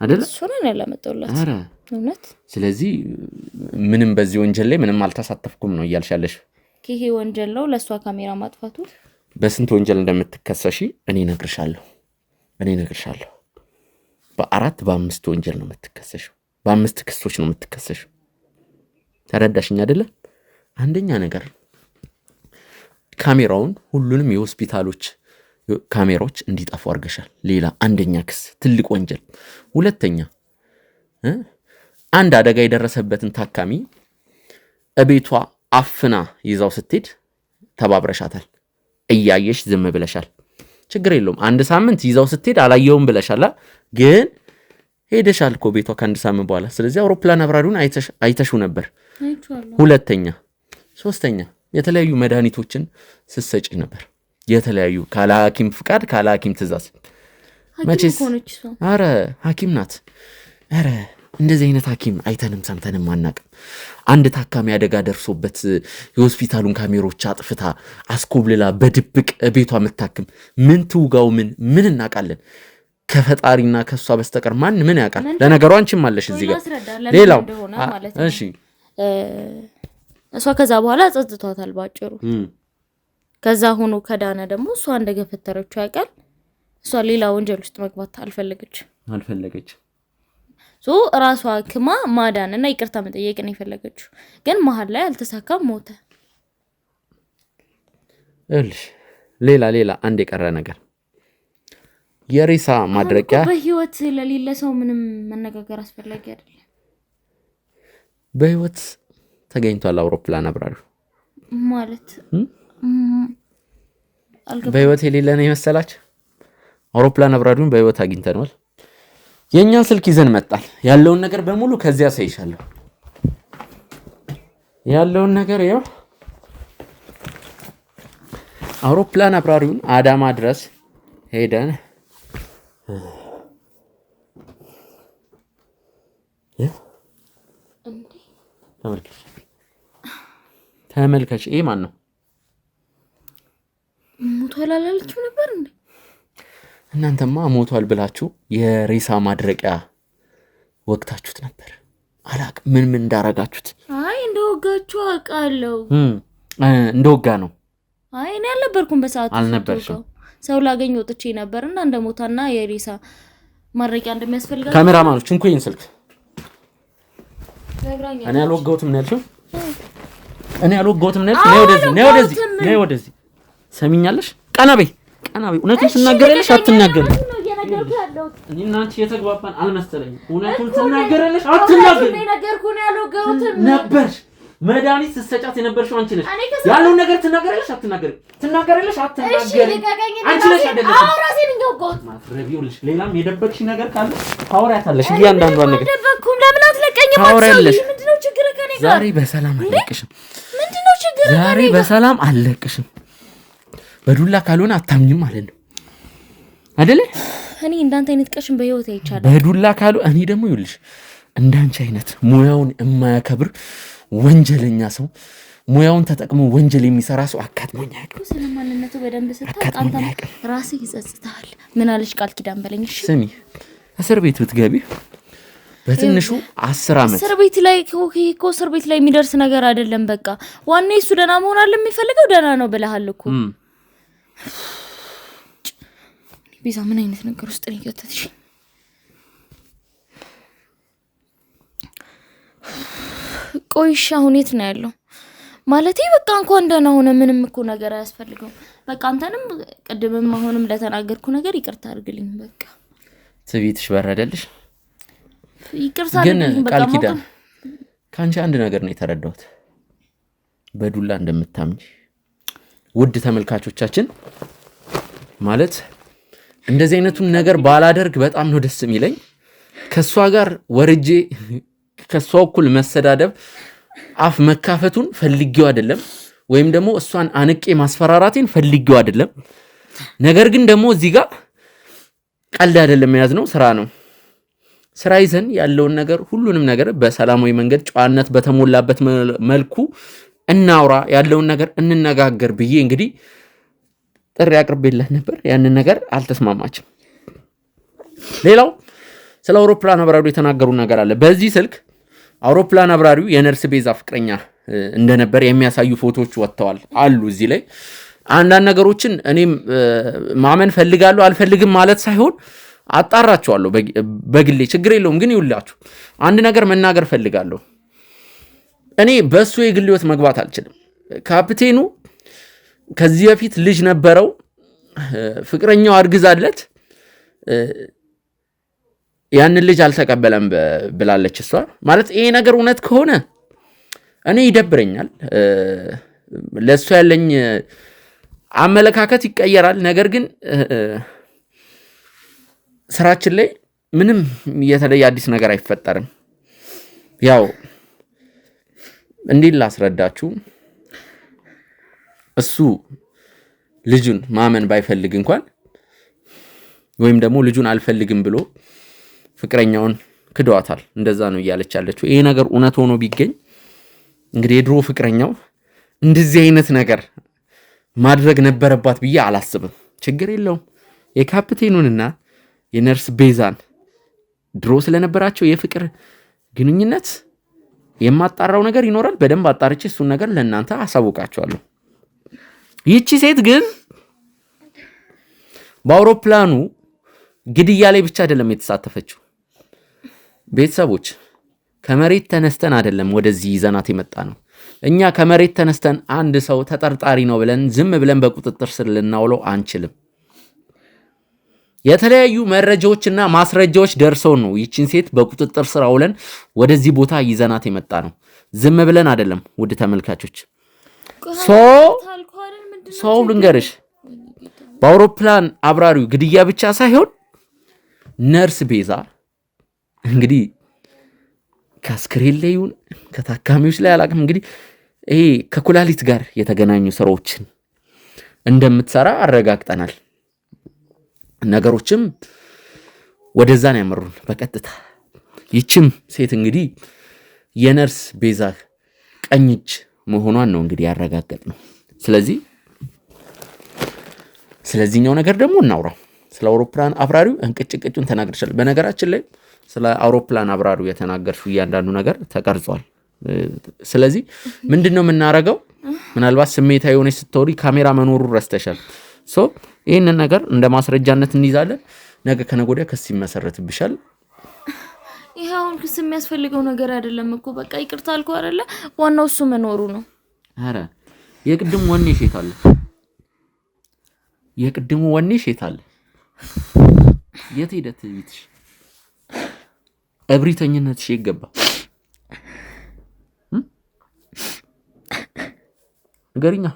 አይደል? እሱ ነው ያላመጣላት። አረ እውነት። ስለዚህ ምንም በዚህ ወንጀል ላይ ምንም አልተሳተፍኩም ነው እያልሻለሽ? ይሄ ወንጀል ነው ለሷ ካሜራ ማጥፋቱ። በስንት ወንጀል እንደምትከሰሺ እኔ እነግርሻለሁ። በ4 ወንጀል ነው የምትከሰሽው። በ5 ክሶች ነው የምትከሰሽው። ተረዳሽኝ አይደለ? አንደኛ ነገር ካሜራውን ሁሉንም የሆስፒታሎች ካሜራዎች እንዲጠፉ አድርገሻል። ሌላ አንደኛ ክስ ትልቅ ወንጀል። ሁለተኛ አንድ አደጋ የደረሰበትን ታካሚ እቤቷ አፍና ይዛው ስትሄድ ተባብረሻታል። እያየሽ ዝም ብለሻል። ችግር የለውም 1 ሳምንት ይዛው ስትሄድ አላየውም ብለሻል። ግን ሄደሻል እኮ ቤቷ ከ1 ሳምንት በኋላ። ስለዚህ አውሮፕላን አብራሪውን አይተሽው ነበር። ሁለተኛ ሶስተኛ የተለያዩ መድኃኒቶችን ስትሰጪ ነበር። የተለያዩ ካለ ሐኪም ፍቃድ ካለ ሐኪም ትእዛዝ። መቼስ አረ ሐኪም ናት። አረ እንደዚህ አይነት ሐኪም አይተንም ሰምተንም አናቅም። አንድ ታካሚ አደጋ ደርሶበት የሆስፒታሉን ካሜሮች አጥፍታ አስኮብልላ በድብቅ ቤቷ የምታክም ምን ትውጋው ምን እናውቃለን? ከፈጣሪና ከሷ በስተቀር ማን ምን ያውቃል? ለነገሩ አንቺም አለሽ እዚህ ጋር። ሌላው እሺ እሷ ከዛ በኋላ ጸጽቷታል ባጭሩ። ከዛ ሆኖ ከዳነ ደግሞ እሷ እንደገፈተረችው ያውቃል። እሷ ሌላ ወንጀል ውስጥ መግባት አልፈለገች። ራሷ ክማ ማዳን እና ይቅርታ መጠየቅ ነው የፈለገችው። ግን መሀል ላይ አልተሳካም፣ ሞተ። ሌላ አንድ የቀረ ነገር የሬሳ ማድረቂያ። በህይወት ለሌለ ሰው ምንም መነጋገር አስፈላጊ አይደለም። በህይወት ተገኝቷል አውሮፕላን አብራሪው ማለት በህይወት የሌለ ነው የመሰላችሁ? አውሮፕላን አብራሪውን በህይወት አግኝተናል። የኛ ስልክ ይዘን መጣል። ያለውን ነገር በሙሉ ከዚያ ሳይሻለሁ ያለውን ነገር ያው አውሮፕላን አብራሪውን አዳማ ድረስ ሄደን ተመልከች። ይሄ ማን ነው? ሞቷል አላለችም ነበር እንዴ? እናንተማ ሞቷል ብላችሁ የሬሳ ማድረቂያ ወቅታችሁት ነበር። አላቅ ምን እንዳረጋችሁት። አይ እንደወጋችሁ አውቃለሁ። እንደወጋ ነው። አይ እኔ አልነበርኩም በሰዓቱ። አልነበርሽም። ሰው ላገኝ ወጥቼ ነበርና እንደሞታና የሬሳ ማድረቂያ እንደሚያስፈልጋችሁ ካሜራማኖች እንኩኝ ስልክ እኔ አልወጋሁትም ነው ያልሽው? እኔ አልወጋሁትም ነው ያልሽው? ነይ ወደዚህ ሰሚኛለሽ? ቀና በይ። እውነቱን ትናገሪያለሽ አትናገሪም? እኔ እና አንቺ የተግባባን አልመሰለኝም። እውነቱን ትናገሪያለሽ አትናገሪም? ነበርሽ መድኃኒት ስትሰጫት የነበርሽው አንቺ ነሽ። ያለውን ነገር ትናገሪያለሽ አትናገሪም? ትናገሪያለሽ አትናገሪም? አንቺ ነሽ አይደለሽ? ማፍረቢውልሽ ሌላም የደበቅሽ ነገር ካለ ታወሪያታለሽ። እያንዳንዷን ነገር ደበቅኩም። ለምን አትለቀኝም? ታወሪያለሽ። ምንድነው ችግር ከኔ ጋር? ዛሬ በሰላም አለቅሽም። ምንድነው ችግር? ዛሬ በሰላም አለቅሽም። በዱላ ካልሆነ አታምኝም ማለት ነው አይደለ? እኔ እንዳንተ አይነት ቀሽም በህይወት አይቻለሁ። በዱላ ካሉ እኔ ደግሞ ይኸውልሽ እንዳንቺ አይነት ሙያውን የማያከብር ወንጀለኛ ሰው ሙያውን ተጠቅሞ ወንጀል የሚሰራ ሰው አጋጥሞኝ አያውቅም። ስለማንነቱ በደንብ ስታውቅ አንተ ራስህ ይጸጽታል። ምን አለሽ ቃል ኪዳን በለኝ። እሺ ስሚ፣ እስር ቤት ብትገቢ በትንሹ 10 ዓመት እስር ቤት ላይ እኮ እስር ቤት ላይ የሚደርስ ነገር አይደለም። በቃ ዋና እሱ ደህና መሆን አለ የሚፈልገው ደህና ነው ብለሃል እኮ። ቤዛ ምን አይነት ነገር ውስጥ ነው የከተትሽ? ቆይሽ አሁን የት ነው ያለው? ማለቴ በቃ እንኳን ደህና ሆነ ምንም እኮ ነገር አያስፈልገው። በቃ አንተንም ቅድምም አሁንም ለተናገርኩ ነገር ይቅርታ አድርግልኝ። በቃ ትዕቢትሽ በረደልሽ። ይቅርታ ግን አድርግልኝ። በቃ ቃል ኪዳን ካንቺ አንድ ነገር ነው የተረዳሁት፣ በዱላ እንደምታምኝ። ውድ ተመልካቾቻችን ማለት እንደዚህ አይነቱን ነገር ባላደርግ በጣም ነው ደስ የሚለኝ። ከሷ ጋር ወርጄ ከሷ እኩል መሰዳደብ አፍ መካፈቱን ፈልጌው አይደለም፣ ወይም ደግሞ እሷን አንቄ ማስፈራራቴን ፈልጌው አይደለም። ነገር ግን ደግሞ እዚህ ጋር ቀልድ አይደለም የያዝነው ስራ ነው። ስራ ይዘን ያለውን ነገር ሁሉንም ነገር በሰላማዊ መንገድ ጨዋነት በተሞላበት መልኩ እናውራ፣ ያለውን ነገር እንነጋገር ብዬ እንግዲህ ጥሪ አቅርቤለት ነበር። ያንን ነገር አልተስማማችም። ሌላው ስለ አውሮፕላን አብራሪው የተናገሩ ነገር አለ። በዚህ ስልክ አውሮፕላን አብራሪው የነርስ ቤዛ ፍቅረኛ እንደነበር የሚያሳዩ ፎቶዎች ወጥተዋል አሉ። እዚህ ላይ አንዳንድ ነገሮችን እኔም ማመን ፈልጋለሁ አልፈልግም ማለት ሳይሆን አጣራቸዋለሁ በግሌ ችግር የለውም። ግን ይውላችሁ አንድ ነገር መናገር ፈልጋለሁ። እኔ በእሱ የግል ህይወት መግባት አልችልም። ካፕቴኑ ከዚህ በፊት ልጅ ነበረው፣ ፍቅረኛው አርግዛለት ያንን ልጅ አልተቀበለም ብላለች እሷ። ማለት ይሄ ነገር እውነት ከሆነ እኔ ይደብረኛል። ለእሱ ያለኝ አመለካከት ይቀየራል። ነገር ግን ስራችን ላይ ምንም የተለየ አዲስ ነገር አይፈጠርም። ያው እንዲህ ላስረዳችሁ፣ እሱ ልጁን ማመን ባይፈልግ እንኳን ወይም ደግሞ ልጁን አልፈልግም ብሎ ፍቅረኛውን ክዷታል። እንደዛ ነው እያለች ያለችው። ይሄ ነገር እውነት ሆኖ ቢገኝ እንግዲህ የድሮ ፍቅረኛው እንደዚህ አይነት ነገር ማድረግ ነበረባት ብዬ አላስብም። ችግር የለውም። የካፕቴኑንና የነርስ ቤዛን ድሮ ስለነበራቸው የፍቅር ግንኙነት የማጣራው ነገር ይኖራል። በደንብ አጣርቼ እሱን ነገር ለእናንተ አሳውቃቸዋለሁ። ይቺ ሴት ግን በአውሮፕላኑ ግድያ ላይ ብቻ አይደለም የተሳተፈችው። ቤተሰቦች ከመሬት ተነስተን አይደለም ወደዚህ ይዘናት የመጣ ነው። እኛ ከመሬት ተነስተን አንድ ሰው ተጠርጣሪ ነው ብለን ዝም ብለን በቁጥጥር ስር ልናውለው አንችልም። የተለያዩ መረጃዎችና ማስረጃዎች ደርሰው ነው ይቺን ሴት በቁጥጥር ስር አውለን ወደዚህ ቦታ ይዘናት የመጣ ነው። ዝም ብለን አይደለም። ውድ ተመልካቾች ሰው ልንገርሽ፣ በአውሮፕላን አብራሪው ግድያ ብቻ ሳይሆን ነርስ ቤዛ እንግዲህ ከአስክሬን ላይ ይሁን ከታካሚዎች ላይ አላቅም፣ እንግዲህ ይሄ ከኩላሊት ጋር የተገናኙ ስራዎችን እንደምትሰራ አረጋግጠናል። ነገሮችም ወደዛ ነው ያመሩን በቀጥታ። ይችም ሴት እንግዲህ የነርስ ቤዛ ቀኝ እጅ መሆኗን ነው እንግዲህ ያረጋገጥ ነው። ስለዚህኛው ነገር ደግሞ እናውራ። ስለ አውሮፕላን አብራሪው እንቅጭቅጩን ተናግረሻል። በነገራችን ላይ ስለ አውሮፕላን አብራሪው የተናገርሽው እያንዳንዱ ነገር ተቀርጿል። ስለዚህ ምንድነው የምናረገው? ምናልባት ስሜታዊ የሆነች ስትወሪ ካሜራ መኖሩ ረስተሻል። ይህንን ነገር እንደ ማስረጃነት እንይዛለን። ነገ ከነገ ወዲያ ክስ ይመሰረትብሻል። ይሄ አሁን ክስ የሚያስፈልገው ነገር አይደለም እኮ በቃ ይቅርታ አልኩ አይደለ? ዋናው እሱ መኖሩ ነው። አረ የቅድሙ ወኔ ሼት አለ። የቅድሙ ወኔ ሼት አለ። የት ሄደት ቤትሽ? እብሪተኝነትሽ ይገባ ንገሪኛ።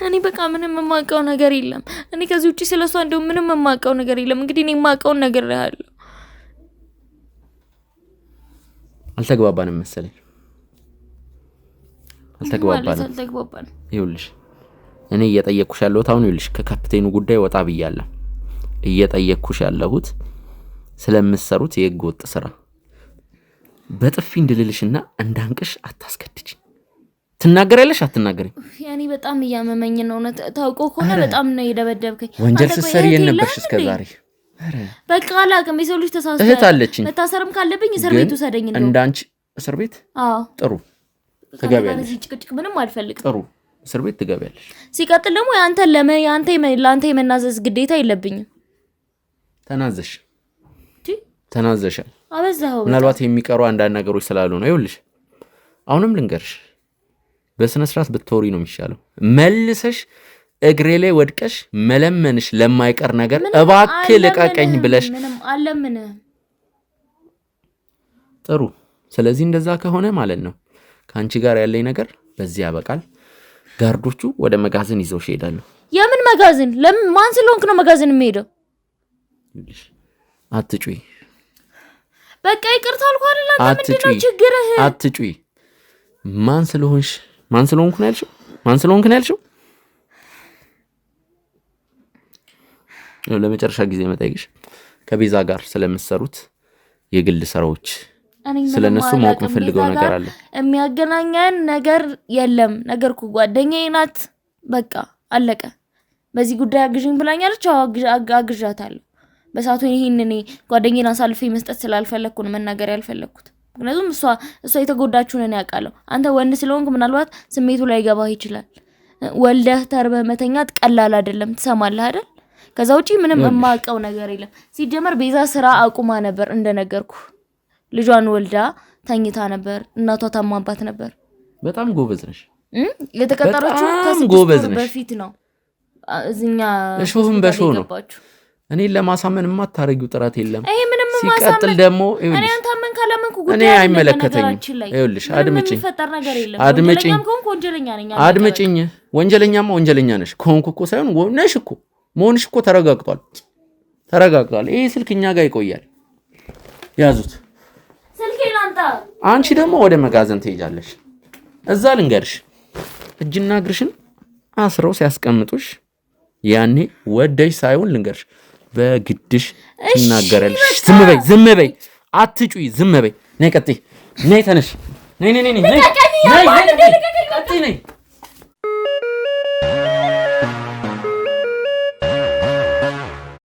እኔ በቃ ምንም የማውቀው ነገር የለም። እኔ ከዚህ ውጪ ስለሷ እንደው ምንም የማውቀው ነገር የለም። እንግዲህ እኔ የማውቀውን ነገር ያለው አልተግባባንም መሰለኝ። አልተግባባንም። ይኸውልሽ እኔ እየጠየቅኩሽ ያለሁት አሁን ይኸውልሽ ከካፕቴኑ ጉዳይ ወጣ ብያለሁ። እየጠየቅኩሽ ያለሁት ስለምትሰሩት የህገ ወጥ ስራ በጥፊ እንድልልሽና እንዳንቅሽ አታስገድጂ። ትናገሪያለሽ አትናገሪም? ያኔ በጣም እያመመኝ ነው። ታውቀው ከሆነ በጣም ነው የደበደብከኝ። ወንጀል ስትሰሪ የነበርሽ እስከዛሬ። በቃ አላውቅም። የሰው ልጅ ተሳስቶ እህት አለችኝ። መታሰርም ካለብኝ እስር ቤት ውሰደኝ ነው። እንዳንቺ እስር ቤት? አዎ ጥሩ ትገቢያለሽ። ጭቅጭቅ ምንም አልፈልግም። ጥሩ እስር ቤት ትገቢያለሽ። ሲቀጥል ደግሞ ለአንተ የመናዘዝ ግዴታ የለብኝም። ተናዘሻል። አበዛኸው። ምናልባት የሚቀሩ አንዳንድ ነገሮች ስላሉ ነው። ይኸውልሽ አሁንም ልንገርሽ፣ በስነ ስርዓት ብትወሪ ነው የሚሻለው። መልሰሽ እግሬ ላይ ወድቀሽ መለመንሽ ለማይቀር ነገር እባክህ ልቀቀኝ ብለሽ ምንም አለምንህ። ጥሩ። ስለዚህ እንደዛ ከሆነ ማለት ነው ከአንቺ ጋር ያለኝ ነገር በዚህ ያበቃል። ጋርዶቹ ወደ መጋዘን ይዘውሽ ይሄዳሉ። የምን መጋዘን? ለምን? ማን ስለሆንክ ነው መጋዘን የሚሄደው? አትጩይ። በቃ ይቅርታ አልኩ አይደል? አንተ ምንድነው ችግርህ? አትጩይ። ማን ስለሆንኩ ነው ያልሽው? ማን ስለሆንክ ነው ያልሽው? ለመጨረሻ ጊዜ መጠየቅሽ ከቤዛ ጋር ስለምትሰሩት የግል ስራዎች ስለነሱ ማወቅ የምፈልገው ነገር አለ። የሚያገናኘን ነገር የለም። ነገርኩ ጓደኛዬ ናት በቃ አለቀ። በዚህ ጉዳይ አግዥኝ ብላኛለች። አግዣታለሁ። በሳቱ ይሄን እኔ ጓደኛዬን አሳልፌ መስጠት ስላልፈለኩ ነው መናገር ያልፈለኩት። ምክንያቱም እሷ የተጎዳችው ነው ያውቃለሁ። አንተ ወንድ ስለሆንክ ምናልባት ስሜቱ ላይ ገባህ ይችላል። ወልደህ ተርበህ መተኛት ቀላል አይደለም። ትሰማለህ አይደል? ከዛ ውጪ ምንም የማውቀው ነገር የለም። ሲጀመር ቤዛ ስራ አቁማ ነበር እንደነገርኩ። ልጇን ወልዳ ተኝታ ነበር። እናቷ ታማባት ነበር። በጣም ጎበዝ ነሽ። የተቀጠረችው ከ6 ወር በፊት ነው። እዚኛ እሾህም በሾህ ነው። እኔን ለማሳመን የማታረጊው ጥረት የለም። ይሄ ምንም ሲቀጥል ደግሞ እኔ አንተ ምን ካላመንኩ ጉዳይ እኔ አይመለከተኝም። ይኸውልሽ አድምጪኝ። ወንጀለኛማ ወንጀለኛ ነሽ። ከሆንኩ እኮ ሳይሆን ነሽ እኮ መሆንሽ እኮ ተረጋግጧል። ይሄ ስልክ እኛ ጋር ይቆያል። ያዙት ስልኬን አንተ። አንቺ ደግሞ ወደ መጋዘን ትሄጃለሽ። እዛ ልንገርሽ እጅና እግርሽን አስረው ሲያስቀምጡሽ ያኔ ወደሽ ሳይሆን ልንገርሽ በግድሽ ትናገራለሽ። ዝም በይ አትጩይ። ዝም በይ። ነይ ቀጥይ። ነይ ተነሽ። ነይ